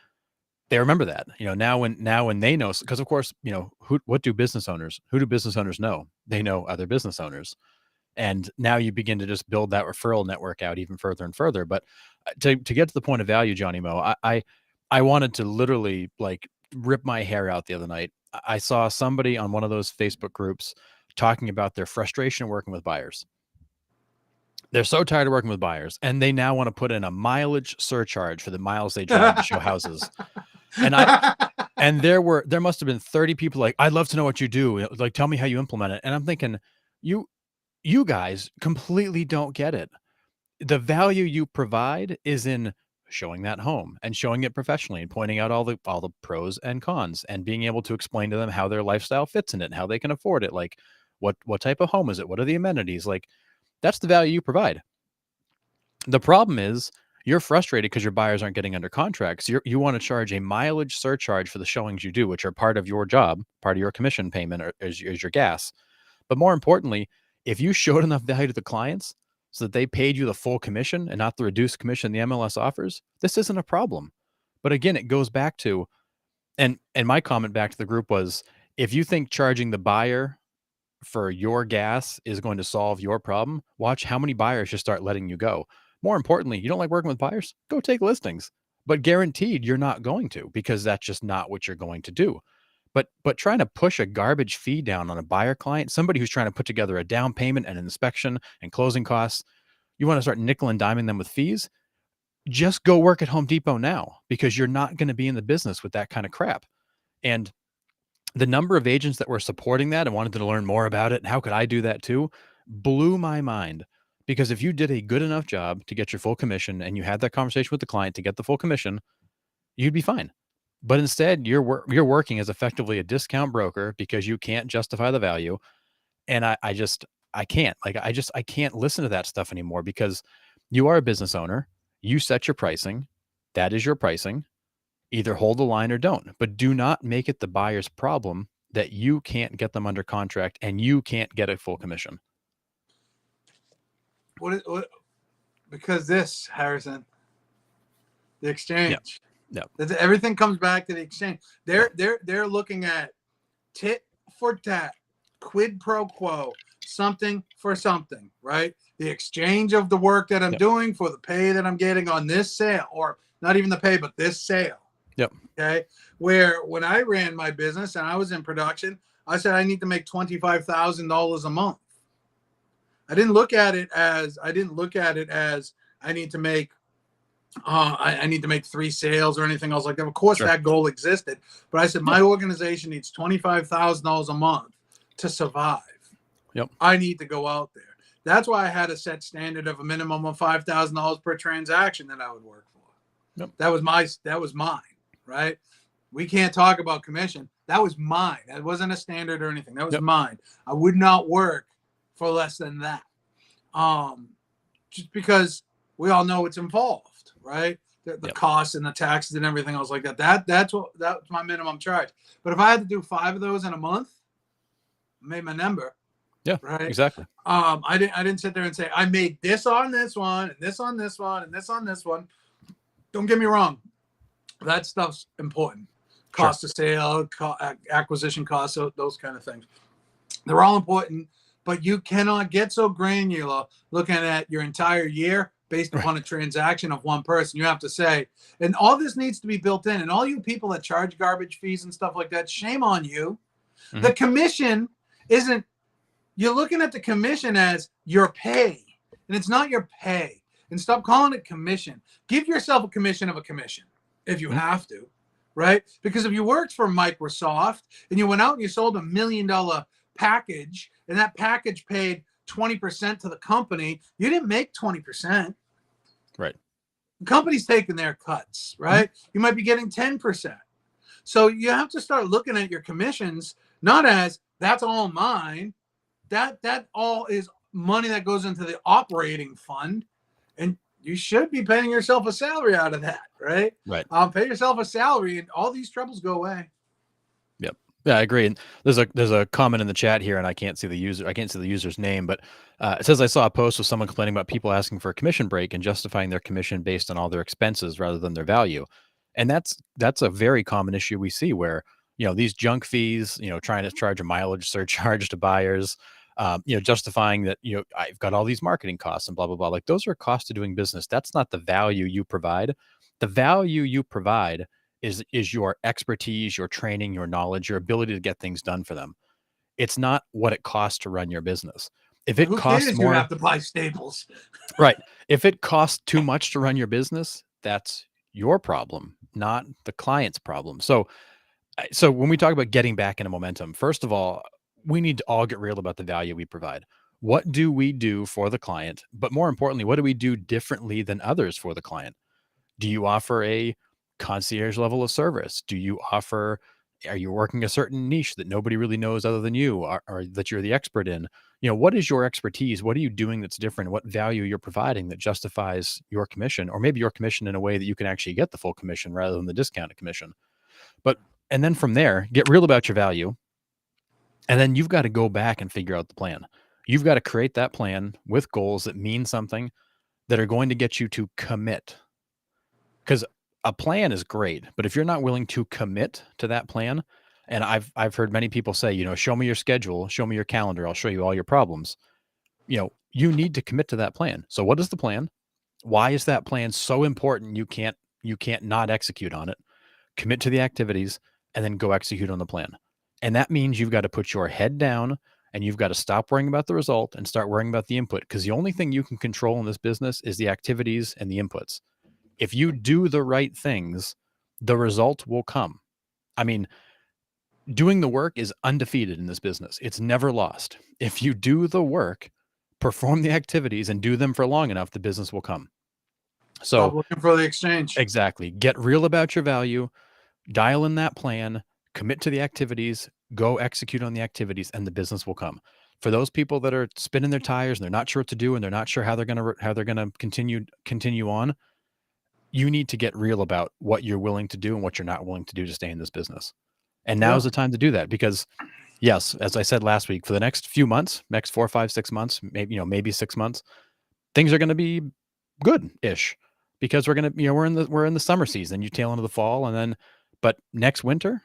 they remember that. Now when they know, because of course, who do business owners know? They know other business owners, and now you begin to just build that referral network out even further and further. But to get to the point of value, Johnny Mo, I wanted to literally like rip my hair out the other night. I saw somebody on one of those Facebook groups talking about their frustration working with buyers. They're so tired of working with buyers, and they now want to put in a mileage surcharge for the miles they drive to show houses. And there must have been 30 people like, I'd love to know what you do. Like, tell me how you implement it. And I'm thinking, you, you guys completely don't get it. The value you provide is in showing that home and showing it professionally and pointing out all the pros and cons and being able to explain to them how their lifestyle fits in it, how they can afford it. Like, what type of home is it? What are the amenities? Like, that's the value you provide. The problem is you're frustrated because your buyers aren't getting under contracts. You want to charge a mileage surcharge for the showings you do, which are part of your job, part of your commission payment, or is your gas. But more importantly, if you showed enough value to the clients so that they paid you the full commission and not the reduced commission the MLS offers, this isn't a problem. But again, it goes back to, and my comment back to the group was, if you think charging the buyer for your gas is going to solve your problem, watch how many buyers just start letting you go. More importantly, you don't like working with buyers? Go take listings. But guaranteed you're not going to, because that's just not what you're going to do. But trying to push a garbage fee down on a buyer client, somebody who's trying to put together a down payment and an inspection and closing costs, you want to start nickel and diming them with fees? Just go work at Home Depot now, because you're not going to be in the business with that kind of crap. And the number of agents that were supporting that and wanted to learn more about it, and how could I do that too, blew my mind. Because if you did a good enough job to get your full commission and you had that conversation with the client to get the full commission, you'd be fine. But instead, you're working as effectively a discount broker because you can't justify the value. And I can't, like, I can't listen to that stuff anymore, because you are a business owner. You set your pricing. That is your pricing. Either hold the line or don't, but do not make it the buyer's problem that you can't get them under contract and you can't get a full commission. What because this, Harrison, the exchange. Yeah. Everything comes back to the exchange. They're looking at tit for tat, quid pro quo, something for something, right? The exchange of the work that I'm doing for the pay that I'm getting on this sale, or not even the pay, but this sale. Yep. Okay. Where when I ran my business and I was in production, I said I need to make $25,000 a month. I didn't look at it as I need to make I need to make 3 sales or anything else like that. Of course, that goal existed, but I said my organization needs $25,000 a month to survive. Yep. I need to go out there. That's why I had a set standard of a minimum of $5,000 per transaction that I would work for. Yep. That was mine, right? We can't talk about commission. That was mine. That wasn't a standard or anything. That was mine. I would not work for less than that. Just because we all know it's involved, right? The costs and the taxes and everything else like that. That's my minimum charge. But if I had to do 5 of those in a month, I made my number. Yeah, right. Exactly. I didn't sit there and say I made this on this one and this on this one and this on this one. Don't get me wrong. That stuff's important. Cost of sale, acquisition costs, those kind of things. They're all important, but you cannot get so granular looking at your entire year based upon a transaction of one person. You have to say, and all this needs to be built in. And all you people that charge garbage fees and stuff like that, shame on you. Mm-hmm. The commission isn't, you're looking at the commission as your pay, and it's not your pay. And stop calling it commission. Give yourself a commission of a commission if you have to, right? Because if you worked for Microsoft and you went out and you sold $1 million package, and that package paid 20% to the company, you didn't make 20%. Right. The company's taking their cuts, right? Mm-hmm. You might be getting 10%. So you have to start looking at your commissions not as that's all mine. That all is money that goes into the operating fund, and you should be paying yourself a salary out of that, right? Right. Pay yourself a salary, and all these troubles go away. Yep. Yeah, I agree. And there's a comment in the chat here, and I can't see the user's name, but it says I saw a post with someone complaining about people asking for a commission break and justifying their commission based on all their expenses rather than their value. And that's a very common issue we see, where these junk fees, trying to charge a mileage surcharge to buyers, justifying that, I've got all these marketing costs and blah, blah, blah. Like, those are costs of doing business. That's not the value you provide. The value you provide is your expertise, your training, your knowledge, your ability to get things done for them. It's not what it costs to run your business. If it costs more, you have to buy staples. Right. If it costs too much to run your business, that's your problem, not the client's problem. So when we talk about getting back into momentum, first of all, we need to all get real about the value we provide. What do we do for the client? But more importantly, what do we do differently than others for the client? Do you offer a concierge level of service? Are you working a certain niche that nobody really knows other than you, or that you're the expert in? What is your expertise? What are you doing that's different? What value you're providing that justifies your commission, or maybe your commission in a way that you can actually get the full commission rather than the discounted commission? But, and then from there, get real about your value. And then you've got to go back and figure out the plan. You've got to create that plan with goals that mean something, that are going to get you to commit. Because a plan is great, but if you're not willing to commit to that plan, and I've heard many people say, show me your schedule, show me your calendar, I'll show you all your problems. You need to commit to that plan. So what is the plan? Why is that plan so important you can't not execute on it? Commit to the activities and then go execute on the plan. And that means you've got to put your head down and you've got to stop worrying about the result and start worrying about the input, because the only thing you can control in this business is the activities and the inputs. If you do the right things, the result will come. I mean, doing the work is undefeated in this business. It's never lost. If you do the work, perform the activities, and do them for long enough, the business will come. Stop So looking for the exchange. exactly. Get real about your value, dial in that plan, commit to the activities, go execute on the activities, and the business will come. For those people that are spinning their tires and they're not sure what to do and they're not sure how they're going to continue on, you need to get real about what you're willing to do and what you're not willing to do to stay in this business. And Yeah. now's the time to do that, because yes, as I said last week, for the next few months, next 4, 5, 6 months, maybe 6 months, things are going to be good-ish, because we're in the summer season, you tail into the fall, and then, but next winter,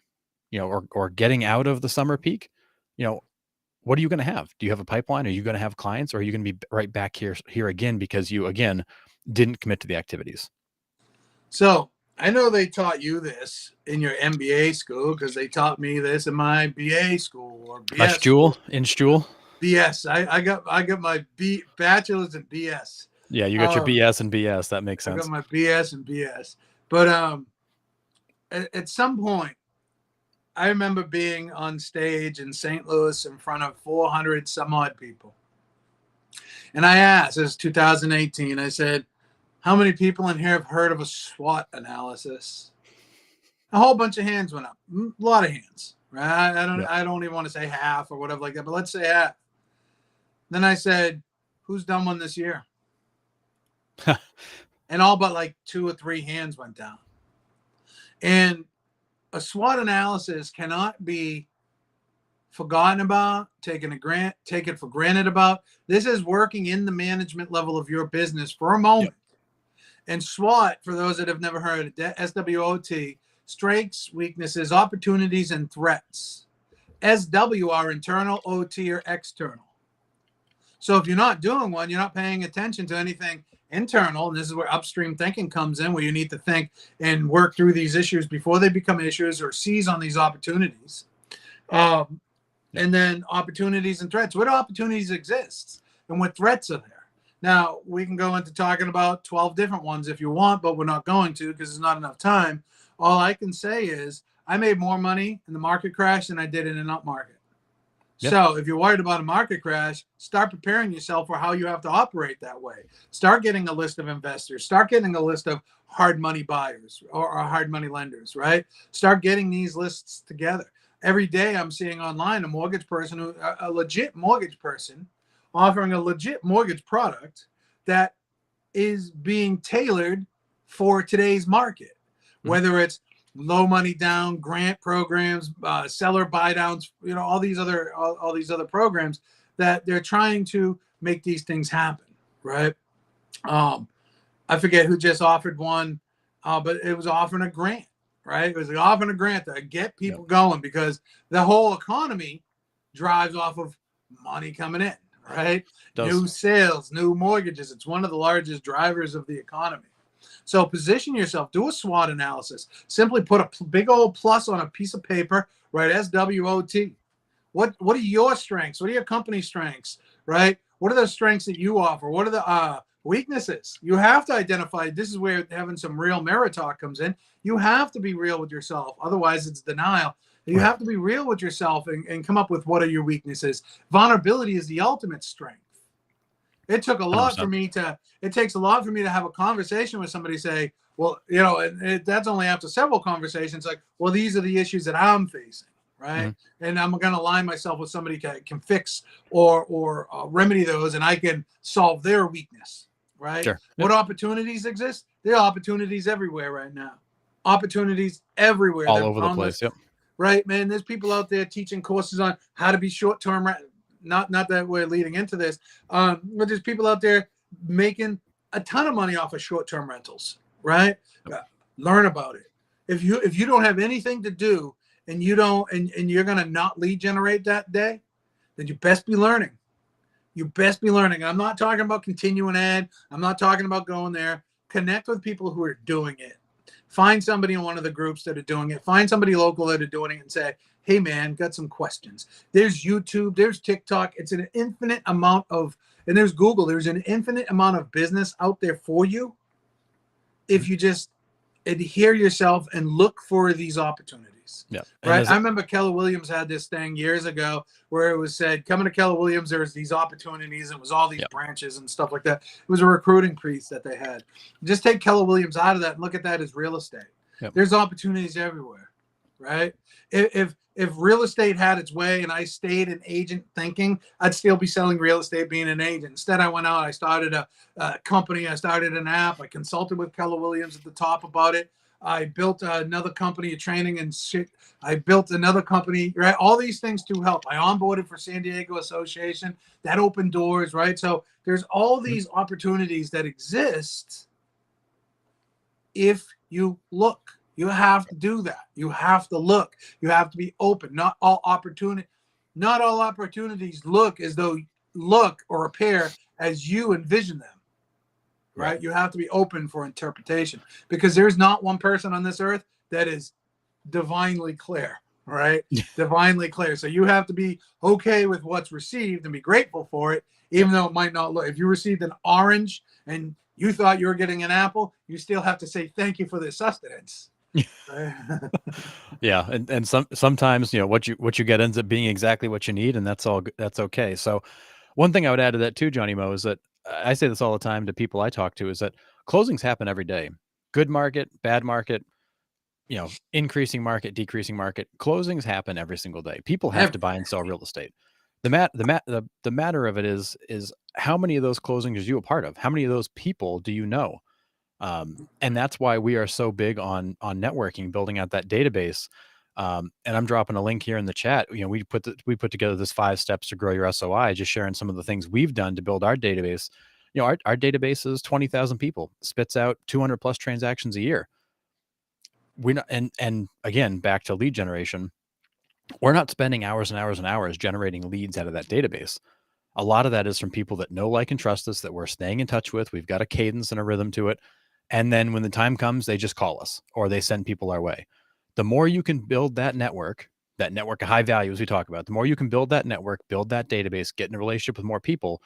or getting out of the summer peak, what are you going to have? Do you have a pipeline? Are you going to have clients, or are you going to be right back here again because you again didn't commit to the activities? So I know they taught you this in your MBA school, because they taught me this in my BA school or BS school. In Stuhl? BS. I got my bachelor's in BS. Yeah, you got your BS and BS. That makes I sense. got my BS and BS. But at some point, I remember being on stage in St. Louis in front of 400 some odd people. And I asked, this is 2018, I said, how many people in here have heard of a SWOT analysis? A whole bunch of hands went up. A lot of hands, right? I don't even want to say half or whatever like that, but let's say half. Then I said, who's done one this year? And all but like 2 or 3 hands went down. And a SWOT analysis cannot be forgotten about, taken for granted about. This is working in the management level of your business for a moment. Yep. And SWOT, for those that have never heard it, SWOT, strengths, weaknesses, opportunities, and threats. SW are internal, OT are external. So if you're not doing one, you're not paying attention to anything internal, and this is where upstream thinking comes in, where you need to think and work through these issues before they become issues, or seize on these opportunities. And then opportunities and threats. What opportunities exist and what threats are there? Now, we can go into talking about 12 different ones if you want, but we're not going to, because there's not enough time. All I can say is I made more money in the market crash than I did in an up market. Yep. So if you're worried about a market crash, start preparing yourself for how you have to operate that way. Start getting a list of investors. Start getting a list of hard money buyers or hard money lenders, right? Start getting these lists together. Every day I'm seeing online a legit mortgage person offering a legit mortgage product that is being tailored for today's market, whether it's low money down, grant programs, seller buy downs, all these other programs that they're trying to make these things happen, right? I forget who just offered one, but it was offering a grant, right? It was offering a grant to get people going, because the whole economy drives off of money coming in, right? New sales, new mortgages. It's one of the largest drivers of the economy. So position yourself, do a SWOT analysis. Simply put a big old plus on a piece of paper, right? SWOT. What are your strengths? What are your company strengths, right? What are the strengths that you offer? What are the weaknesses. You have to identify. This is where having some real mirror talk comes in. You have to be real with yourself. Otherwise, it's denial. You Right. have to be real with yourself and come up with what are your weaknesses. Vulnerability is the ultimate strength. It took a lot for 100%. me to, it takes a lot for me to have a conversation with somebody, say, well, you know, that's only after several conversations, like, well, these are the issues that I'm facing, right? Mhm. And I'm going to align myself with somebody that can fix or remedy those, and I can solve their weakness, right? Sure. Yep. What opportunities exist? There are opportunities everywhere right now. Opportunities everywhere. All They're over the boundless, place. Yep. right, man? There's people out there teaching courses on how to be short-term. Not that we're leading into this, but there's people out there making a ton of money off of short-term rentals, right? Yep. Learn about it. If you don't have anything to do and you don't and you're gonna not lead generate that day, then you best be learning. You best be learning. I'm not talking about continuing ed. I'm not talking about going there. Connect with people who are doing it. Find somebody in one of the groups that are doing it. Find somebody local that are doing it and say, hey, man, got some questions. There's YouTube. There's TikTok. It's an infinite amount of, and there's Google. There's an infinite amount of business out there for you if you just adhere yourself and look for these opportunities. Yeah. Right. I remember Keller Williams had this thing years ago where it was said, coming to Keller Williams, there's these opportunities. It was all these Yep. branches and stuff like that. It was a recruiting piece that they had. Just take Keller Williams out of that and look at that as real estate. Yep. There's opportunities everywhere. Right. If real estate had its way and I stayed an agent thinking, I'd still be selling real estate being an agent. Instead, I went out, I started a company, I started an app, I consulted with Keller Williams at the top about it. I built another company, training and shit. I built another company, right? All these things to help. I onboarded for San Diego Association. That opened doors, right? So there's all these opportunities that exist if you look. You have to do that. You have to look. You have to be open. Not all opportunities look as though look or appear as you envision them. Right? You have to be open for interpretation because there's not one person on this earth that is divinely clear, right? Divinely clear. So you have to be okay with what's received and be grateful for it, even though it might not look. If you received an orange and you thought you were getting an apple, you still have to say thank you for the sustenance. Yeah, and sometimes, you know, what you get ends up being exactly what you need, and that's all. That's okay. So, one thing I would add to that too, Johnny Mo, is that I say this all the time to people I talk to, is that closings happen every day. Good market, bad market, you know, increasing market, decreasing market. Closings happen every single day. People have to buy and sell real estate. The matter of it is how many of those closings are you a part of? How many of those people do you know? And that's why we are so big on networking, building out that database. And I'm dropping a link here in the chat. You know, we put together this 5 steps to grow your SOI, just sharing some of the things we've done to build our database. You know, our database is 20,000 people, spits out 200 plus transactions a year. We're not, and again, back to lead generation, we're not spending hours and hours and hours generating leads out of that database. A lot of that is from people that know, like, and trust us, that we're staying in touch with. We've got a cadence and a rhythm to it. And then when the time comes, they just call us or they send people our way. The more you can build that network of high value, as we talk about, the more you can build that network, build that database, get in a relationship with more people,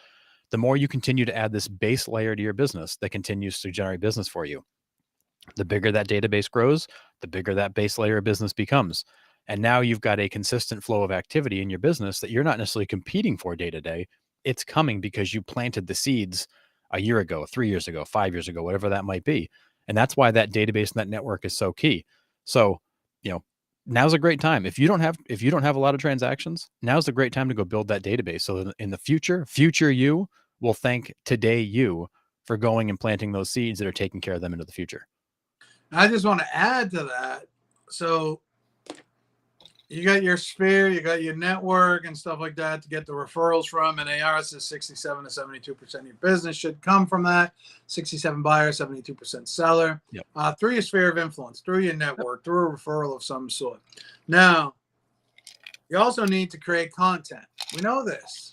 the more you continue to add this base layer to your business that continues to generate business for you. The bigger that database grows, the bigger that base layer of business becomes. And now you've got a consistent flow of activity in your business that you're not necessarily competing for day to day. It's coming because you planted the seeds a year ago, 3 years ago, 5 years ago, whatever that might be. And that's why that database and that network is so key. So, you know, now's a great time. If you don't have a lot of transactions, now's a great time to go build that database. So in the future you will thank today you for going and planting those seeds that are taking care of them into the future. I just want to add to that. So you got your sphere, you got your network and stuff like that to get the referrals from. And AR says 67 to 72% of your business should come from that. 67 buyer, 72% seller. Yep. Through your sphere of influence, through your network, through a referral of some sort. Now, you also need to create content. We know this.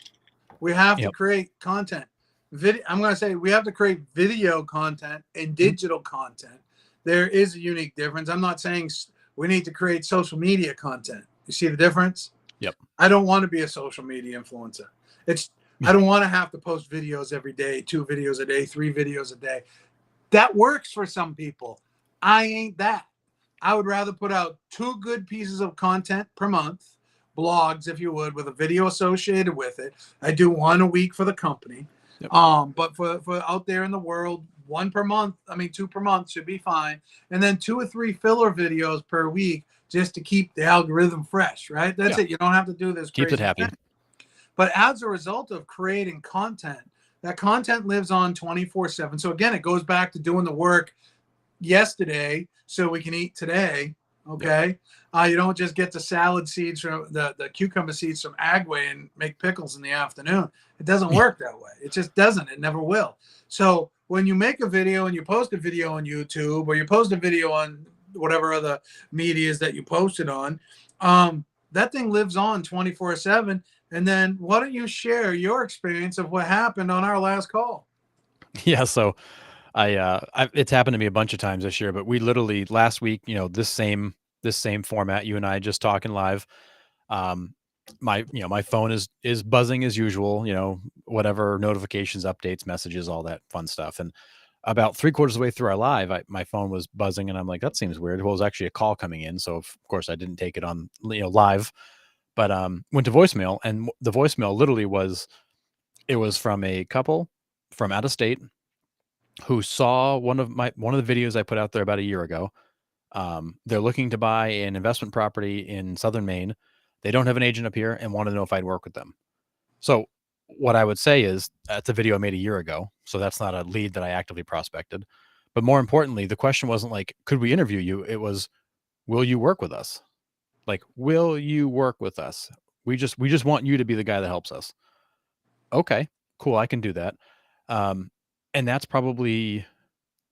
We have to create content. I'm going to say we have to create video content and digital content. There is a unique difference. I'm not saying we need to create social media content. You see the difference? Yep. I don't want to be a social media influencer. I don't want to have to post videos every day, 2 videos a day, 3 videos a day. That works for some people. I ain't that. I would rather put out 2 good pieces of content per month, blogs, if you would, with a video associated with it. I do 1 a week for the company. Yep. But for out there in the world, 1 per month, 2 per month should be fine. And then 2 or 3 filler videos per week just to keep the algorithm fresh, right? That's Yeah. it. You don't have to do this Keeps it crazy happy. thing. But as a result of creating content, that content lives on 24/7. So again, it goes back to doing the work yesterday so we can eat today. Okay. You don't just get the salad seeds from the cucumber seeds from Agway and make pickles in the afternoon. It doesn't work that way. It just doesn't. It never will. So when you make a video and you post a video on YouTube, or you post a video on whatever other medias that you posted on, that thing lives on 24/7. And then why don't you share your experience of what happened on our last call? Yeah. So it's happened to me a bunch of times this year, but we literally last week, this same format, you and I just talking live. Um, my phone is buzzing as usual, whatever notifications, updates, messages, all that fun stuff. And about 3/4 of the way through our live, my phone was buzzing, and I'm like, that seems weird. Well, it was actually a call coming in, so of course I didn't take it on, live, but went to voicemail, and the voicemail literally was from a couple from out of state who saw one of the videos I put out there about a year ago. They're looking to buy an investment property in Southern Maine. They don't have an agent up here and want to know if I'd work with them. So what I would say is that's a video I made a year ago. So that's not a lead that I actively prospected. But more importantly, the question wasn't like, could we interview you? It was, will you work with us? Like, will you work with us? We just want you to be the guy that helps us. Okay, cool. I can do that. Um, and that's probably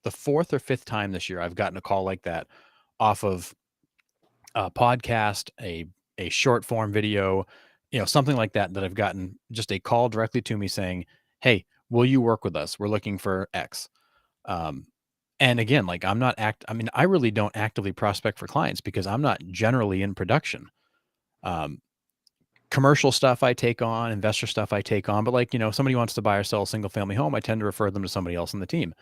the 4th or 5th time this year I've gotten a call like that off of a podcast, a short form video, something like that, that I've gotten just a call directly to me saying, "Hey, will you work with us? We're looking for X." Um, and again, like I really don't actively prospect for clients because I'm not generally in production. Um, Commercial stuff I take on, investor stuff I take on, but like, somebody wants to buy or sell a single family home, I tend to refer them to somebody else on the team.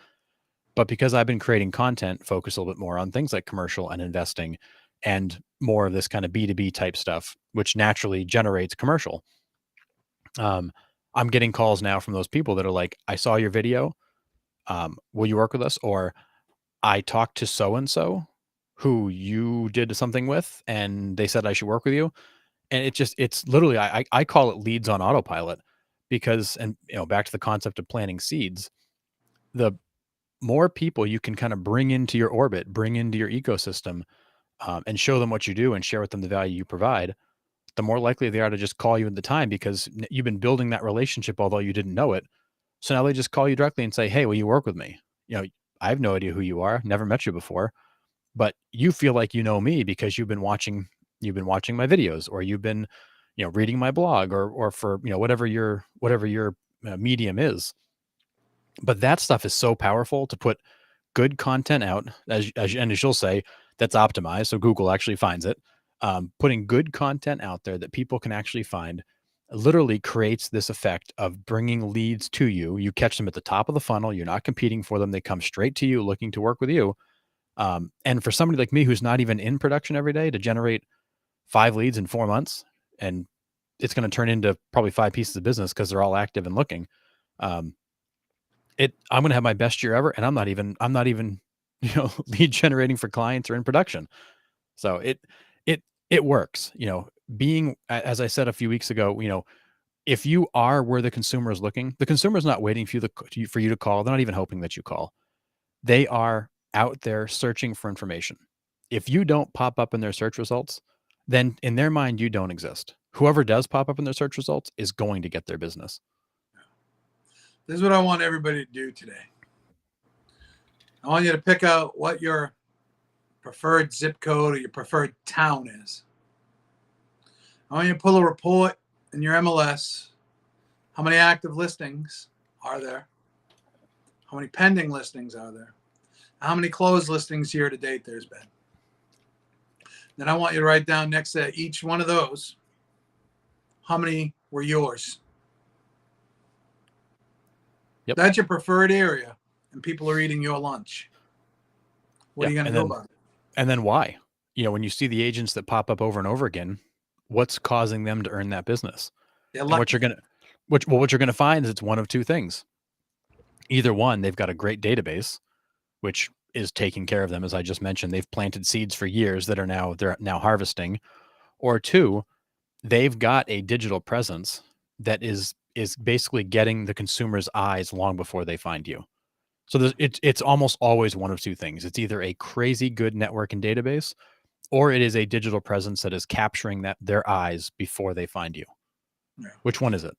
But because I've been creating content focused a little bit more on things like commercial and investing and more of this kind of B2B type stuff, which naturally generates commercial, um, I'm getting calls now from those people that are like, I saw your video. Will you work with us? Or I talked to so and so who you did something with, and they said I should work with you. And it's literally, I call it leads on autopilot because, and back to the concept of planting seeds, the more people you can kind of bring into your orbit, bring into your ecosystem, and show them what you do and share with them the value you provide, the more likely they are to just call you at the time because you've been building that relationship, although you didn't know it. So now they just call you directly and say, "Hey, will you work with me?" I have no idea who you are, never met you before, but you feel like you know me because you've been watching my videos, or you've been, reading my blog, or for, whatever your medium is. But that stuff is so powerful to put good content out, as you'll say, that's optimized, so Google actually finds it. Putting good content out there that people can actually find literally creates this effect of bringing leads to you. You catch them at the top of the funnel. You're not competing for them. They come straight to you looking to work with you. And for somebody like me who's not even in production every day, to generate 5 leads in 4 months, and it's going to turn into probably 5 pieces of business because they're all active and looking. Um, I'm going to have my best year ever, and I'm not even lead generating for clients or in production. So it works. Being as I said a few weeks ago, if you are where the consumer is looking, the consumer is not waiting for you to call. They're not even hoping that you call. They are out there searching for information. If you don't pop up in their search results, then in their mind you don't exist. Whoever does pop up in their search results is going to get their business. This is what I want everybody to do today. I want you to pick out what your preferred zip code or your preferred town is. I want you to pull a report in your MLS. How many active listings are there? How many pending listings are there? How many closed listings year to date there's been? Then I want you to write down next to each one of those, how many were yours? Yep. That's your preferred area, and people are eating your lunch. What Yeah. are you going to do about it? And then why? When you see the agents that pop up over and over again, what's causing them to earn that business? They're And what lucky. you're gonna what you're gonna find is it's one of two things. Either one, they've got a great database, which is taking care of them, as I just mentioned. They've planted seeds for years that they're now harvesting. Or two, they've got a digital presence that is basically getting the consumer's eyes long before they find you. So it's almost always one of two things. It's either a crazy good network and database, or it is a digital presence that is capturing their eyes before they find you. Yeah. Which one is it?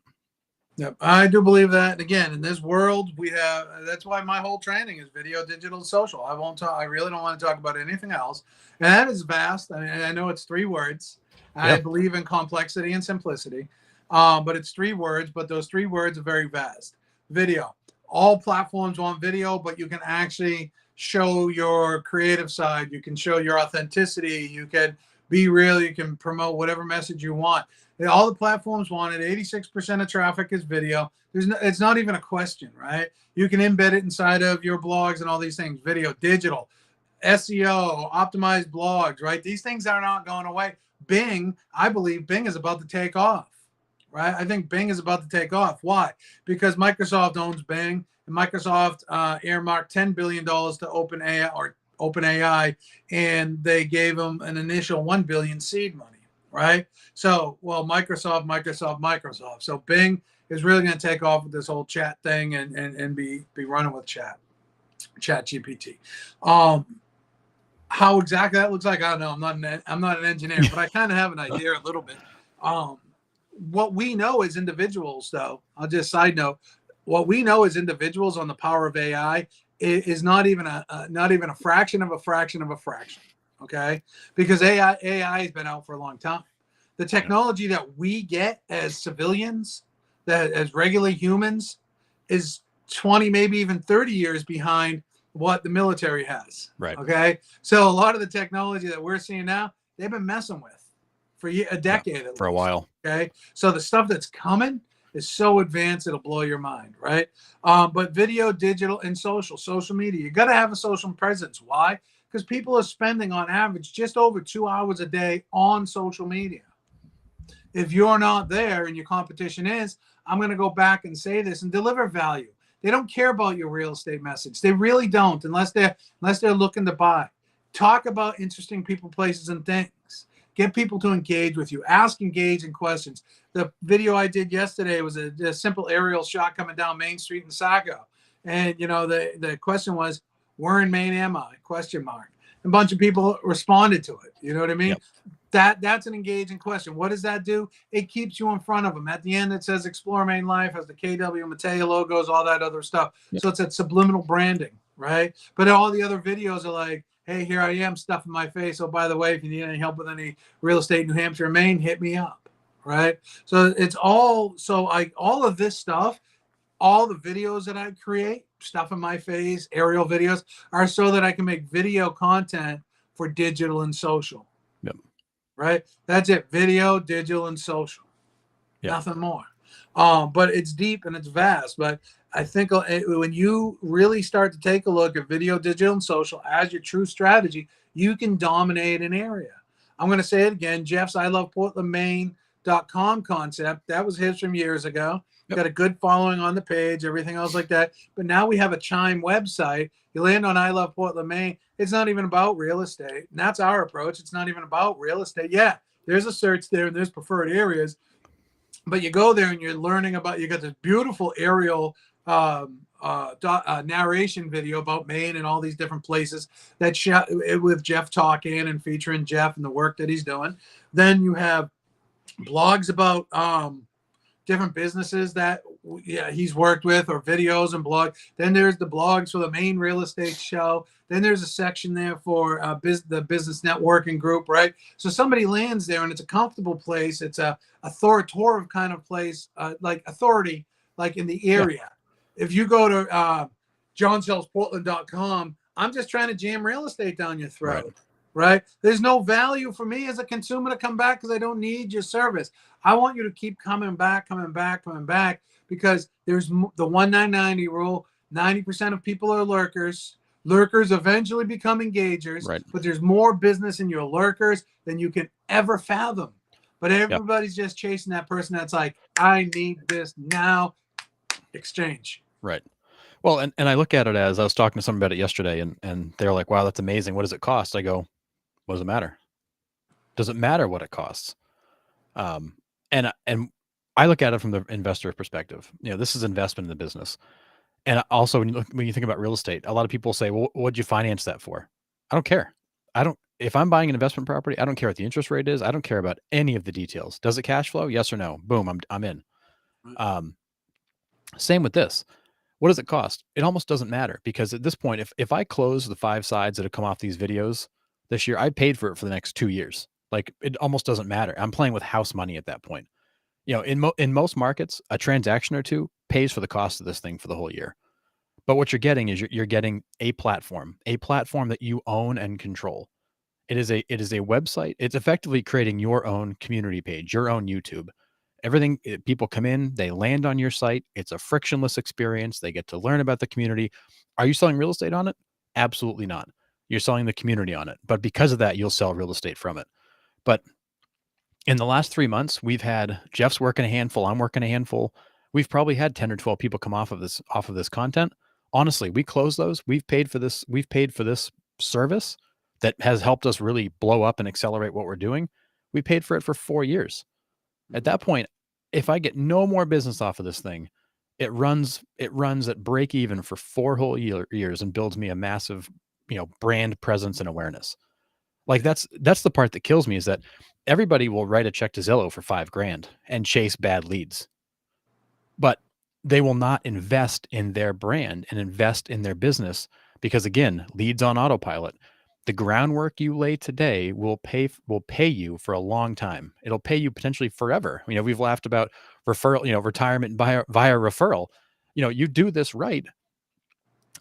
Yep, I do believe that. And again, in this world, we have. That's why my whole training is video, digital, social. I won't talk. I really don't want to talk about anything else. And that is vast. I mean, I know it's 3 words. I Yeah. believe in complexity and simplicity, but it's 3 words. But those 3 words are very vast. Video. All platforms want video, but you can actually show your creative side. You can show your authenticity. You can be real. You can promote whatever message you want. All the platforms want it. 86% of traffic is video. It's not even a question, right? You can embed it inside of your blogs and all these things. Video, digital, SEO, optimized blogs, right? These things are not going away. Bing, I believe Bing is about to take off, right? I think Bing is about to take off. Why? Because Microsoft owns Bing, and Microsoft earmarked $10 billion to OpenAI, and they gave them an initial $1 billion seed money, right? So, well, Microsoft. So Bing is really going to take off with this whole chat thing and be running with chat GPT. How exactly that looks like, I don't know. I'm not an engineer, but I kind of have an idea a little bit. What we know as individuals, though, I'll just side note, what we know as individuals on the power of AI is not even a fraction of a fraction of a fraction. Okay, because AI has been out for a long time. The technology that we get as civilians, that as regular humans, is 20, maybe even 30 years behind what the military has. Right. Okay. So a lot of the technology that we're seeing now, they've been messing with for a decade at for a least. while. Okay. So the stuff that's coming is so advanced, it'll blow your mind. Right. But video, digital, and social media, you got to have a social presence. Why? Because people are spending on average just over 2 hours a day on social media. If you're not there and your competition is, I'm going to go back and say this and deliver value. They don't care about your real estate message. They really don't, unless they're looking to buy. Talk about interesting people, places, and things. Get people to engage with you. Ask engaging questions. The video I did yesterday was a simple aerial shot coming down Main Street in Saco. And, the question was, where in Maine am I? Question mark. A bunch of people responded to it. You know what I mean? Yep. That's an engaging question. What does that do? It keeps you in front of them. At the end, it says Explore Maine Life, has the KW Mateo logos, all that other stuff. Yep. So it's that subliminal branding, right? But all the other videos are like, hey, here I am, stuffing my face. Oh, by the way, if you need any help with any real estate in New Hampshire and Maine, hit me up, right? So it's all of this stuff, all the videos that I create, stuff in my face, aerial videos, are so that I can make video content for digital and social. Yep. Right? That's it. Video, digital, and social. Yep. Nothing more. But it's deep and it's vast. But I think when you really start to take a look at video, digital, and social as your true strategy, you can dominate an area. I'm going to say it again. Jeff's ILovePortlandMaine.com concept, that was his from years ago. Yep. Got a good following on the page, everything else like that. But now we have a Chime website. You land on I Love Portland, Maine. It's not even about real estate. And that's our approach. It's not even about real estate. Yeah, there's a search there and there's preferred areas. But you go there and you're learning about, you got this beautiful aerial narration video about Maine and all these different places that with Jeff talking and featuring Jeff and the work that he's doing. Then you have blogs about different businesses that he's worked with, or videos and blogs. Then there's the blogs for the Maine Real Estate Show. Then there's a section there for the business networking group, right? So somebody lands there and it's a comfortable place. It's a authoritative kind of place, like authority, like in the area. Yeah. If you go to johnsellsportland.com, I'm just trying to jam real estate down your throat. Right. right? There's no value for me as a consumer to come back because I don't need your service. I want you to keep coming back, coming back, coming back, because there's the 1-9-90 rule. 90% of people are lurkers. Lurkers eventually become engagers, Right. but there's more business in your lurkers than you can ever fathom. But Yep. everybody's just chasing that person that's like, I need this now, exchange. Right. Well, and I look at it as I was talking to someone about it yesterday, and they're like, "Wow, that's amazing. What does it cost?" I go, "What does it matter? Does it matter what it costs?" Um, and I look at it from the investor perspective. You know, this is investment in the business. And also, when you think about real estate, a lot of people say, "Well, what'd you finance that for?" I don't care. I don't. If I'm buying an investment property, I don't care what the interest rate is. I don't care about any of the details. Does it cash flow? Yes or no? Boom. I'm in. Um, Same with this. What does it cost? It almost doesn't matter, because at this point, if I close the 5 sides that have come off these videos this year, I paid for it for the next 2 years. Like, it almost doesn't matter. I'm playing with house money at that point. You know, in most markets, a transaction or 2 pays for the cost of this thing for the whole year. But what you're getting is you're getting a platform that you own and control. It is a website. It's effectively creating your own community page, your own YouTube. Everything, people come in, they land on your site. It's a frictionless experience. They get to learn about the community. Are you selling real estate on it? Absolutely not. You're selling the community on it. But because of that, you'll sell real estate from it. But in the last 3 months, we've had Jeff's working a handful, I'm working a handful. We've probably had 10 or 12 people come off of this content. Honestly, we close those. We've paid for this service that has helped us really blow up and accelerate what we're doing. We paid for it for 4 years. At that point, if I get no more business off of this thing, it runs at break even for 4 whole years and builds me a massive, brand presence and awareness. Like, that's the part that kills me, is that everybody will write a check to Zillow for 5 grand and chase bad leads, but they will not invest in their brand and invest in their business, because, again, leads on autopilot. The groundwork you lay today will pay you for a long time. It'll pay you potentially forever. We've laughed about referral, retirement via referral. You do this right,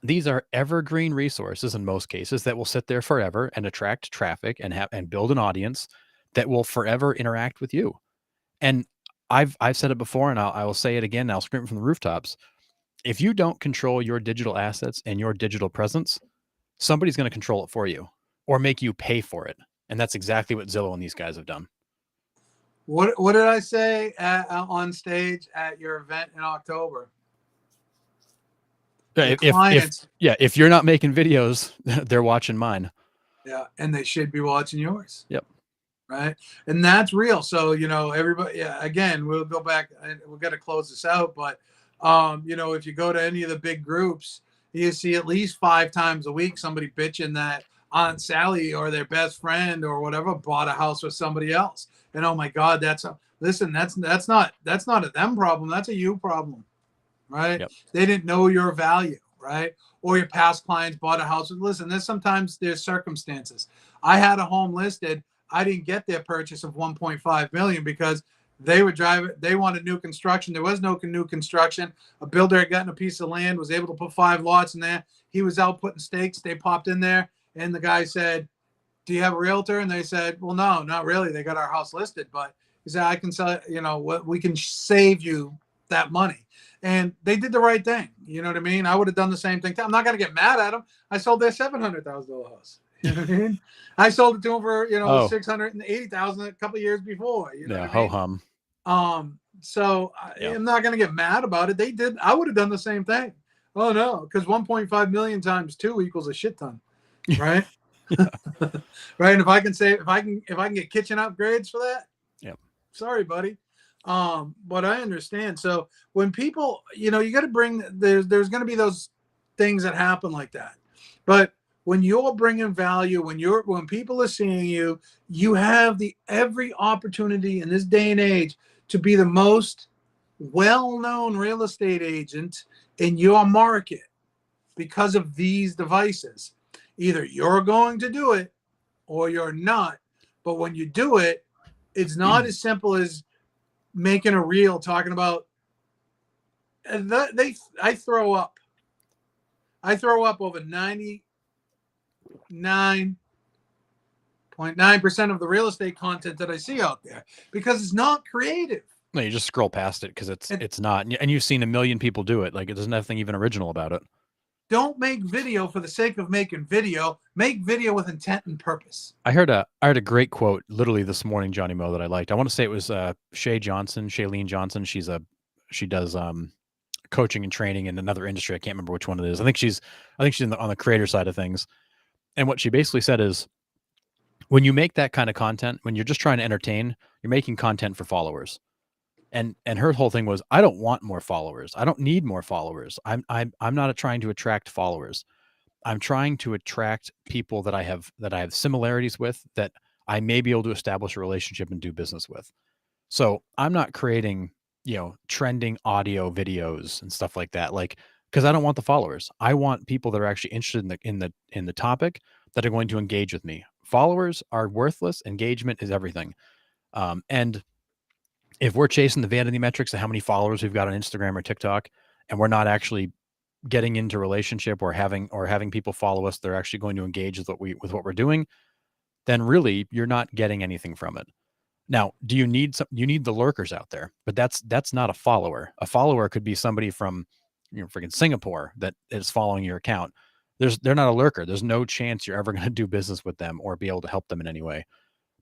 these are evergreen resources in most cases that will sit there forever and attract traffic and build an audience that will forever interact with you. And I've said it before, and I will say it again. I'll scream it from the rooftops. If you don't control your digital assets and your digital presence, somebody's going to control it for you or make you pay for it. And that's exactly what Zillow and these guys have done. What did I say on stage at your event in October? The If clients, yeah, if you're not making videos, they're watching mine. yeah, and they should be watching yours. Yep. Right, and that's real. So everybody. Yeah, again, we'll go back. We've got to close this out, but if you go to any of the big groups, you see at least 5 times a week somebody bitching that Aunt Sally or their best friend or whatever bought a house with somebody else. And oh my God, listen. That's not a them problem. That's a you problem, right? Yep. They didn't know your value, right? Or your past clients bought a house. Listen, there's circumstances. I had a home listed. I didn't get their purchase of 1.5 million because they wanted new construction. There was no new construction. A builder had gotten a piece of land, was able to put 5 lots in there. He was out putting stakes. They popped in there, and the guy said, "Do you have a realtor?" And they said, "Well, no, not really. They got our house listed, but," he said, "I can sell, what we can save you that money." And they did the right thing. You know what I mean? I would have done the same thing. I'm not going to get mad at them. I sold their $700,000 house. You know what I mean? I sold it to them for, Oh, 680,000 a couple of years before. You know yeah, what I ho mean? hum. So Yeah. I'm not going to get mad about it. They did. I would have done the same thing. Oh no, because 1.5 million times 2 equals a shit ton, right? Yeah. Right. And if I can get kitchen upgrades for that, Yep. sorry, buddy. But I understand. So when people, you got to bring, there's going to be those things that happen like that. But when you're bringing value, when people are seeing you, you have every opportunity in this day and age to be the most well-known real estate agent in your market because of these devices. Either you're going to do it or you're not. But when you do it, it's not as simple as making a reel talking about I throw up. I throw up over 99 99.9% of the real estate content that I see out there, because it's not creative. No, you just scroll past it because And it's not, and you've seen a million people do it. Like there's nothing even original about it. don't make video for the sake of making video. Make video with intent and purpose. I heard a great quote literally this morning, Johnny Mo, that I liked. I want to say it was Shailene Johnson. She does coaching and training in another industry. I can't remember which one it is. I think she's on the creator side of things. And what she basically said is, when you make that kind of content, when you're just trying to entertain, you're making content for followers. And her whole thing was, I don't want more followers. I don't need more followers. I'm not trying to attract followers. I'm trying to attract people that I have similarities with, that I may be able to establish a relationship and do business with. So I'm not creating, trending audio videos and stuff like that. Like, because I don't want the followers. I want people that are actually interested in the topic, that are going to engage with me. Followers are worthless. Engagement is everything. And if we're chasing the vanity metrics of how many followers we've got on Instagram or TikTok, and we're not actually getting into relationship or having people follow us, they're actually going to engage with what we're doing, then really you're not getting anything from it. Now, do you need you need the lurkers out there, but that's not a follower. A follower could be somebody from, freaking Singapore that is following your account. They're not a lurker. There's no chance you're ever going to do business with them or be able to help them in any way.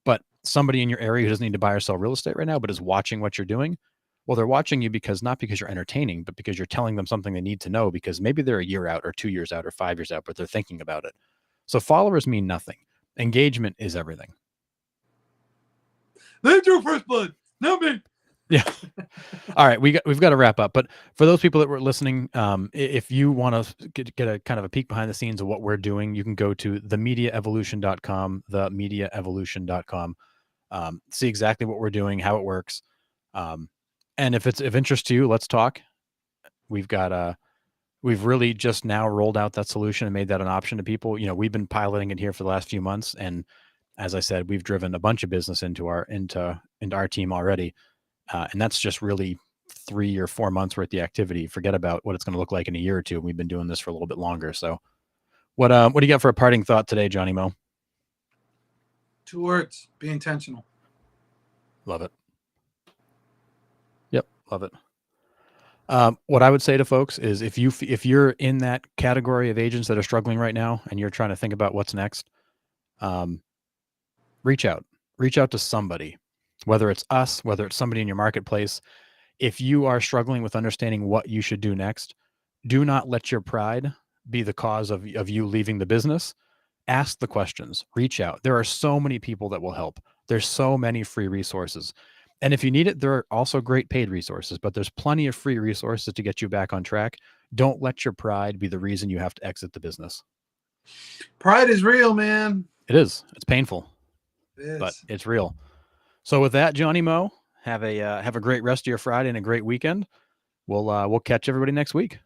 But somebody in your area who doesn't need to buy or sell real estate right now, but is watching what you're doing, well, they're watching you not because you're entertaining, but because you're telling them something they need to know, because maybe they're a year out or 2 years out or 5 years out, but they're thinking about it. So followers mean nothing. Engagement is everything. They drew first blood, not me. Yeah. All right, we've got to wrap up. But for those people that were listening, if you want to get a kind of a peek behind the scenes of what we're doing, you can go to themediaevolution.com, themediaevolution.com. See exactly what we're doing, how it works. And if it's of interest to you, let's talk. We've really just now rolled out that solution and made that an option to people. We've been piloting it here for the last few months, and as I said, we've driven a bunch of business into our team already, and that's just really 3 or 4 months worth of the activity. Forget about what it's going to look like in a year or two. We've been doing this for a little bit longer. So, what do you got for a parting thought today, Johnny Mo? 2 words: be intentional. Love it. Yep, love it. What I would say to folks is, if you're in that category of agents that are struggling right now and you're trying to think about what's next, reach out to somebody, whether it's us, whether it's somebody in your marketplace. If you are struggling with understanding what you should do next, do not let your pride be the cause of you leaving the business. Ask the questions, reach out. There are so many people that will help. There's so many free resources. And if you need it, there are also great paid resources, but there's plenty of free resources to get you back on track. Don't let your pride be the reason you have to exit the business. Pride is real, man. It is. It's painful, It but is. it's real. So with that, Johnny Mo, have a great rest of your Friday and a great weekend. We'll catch everybody next week.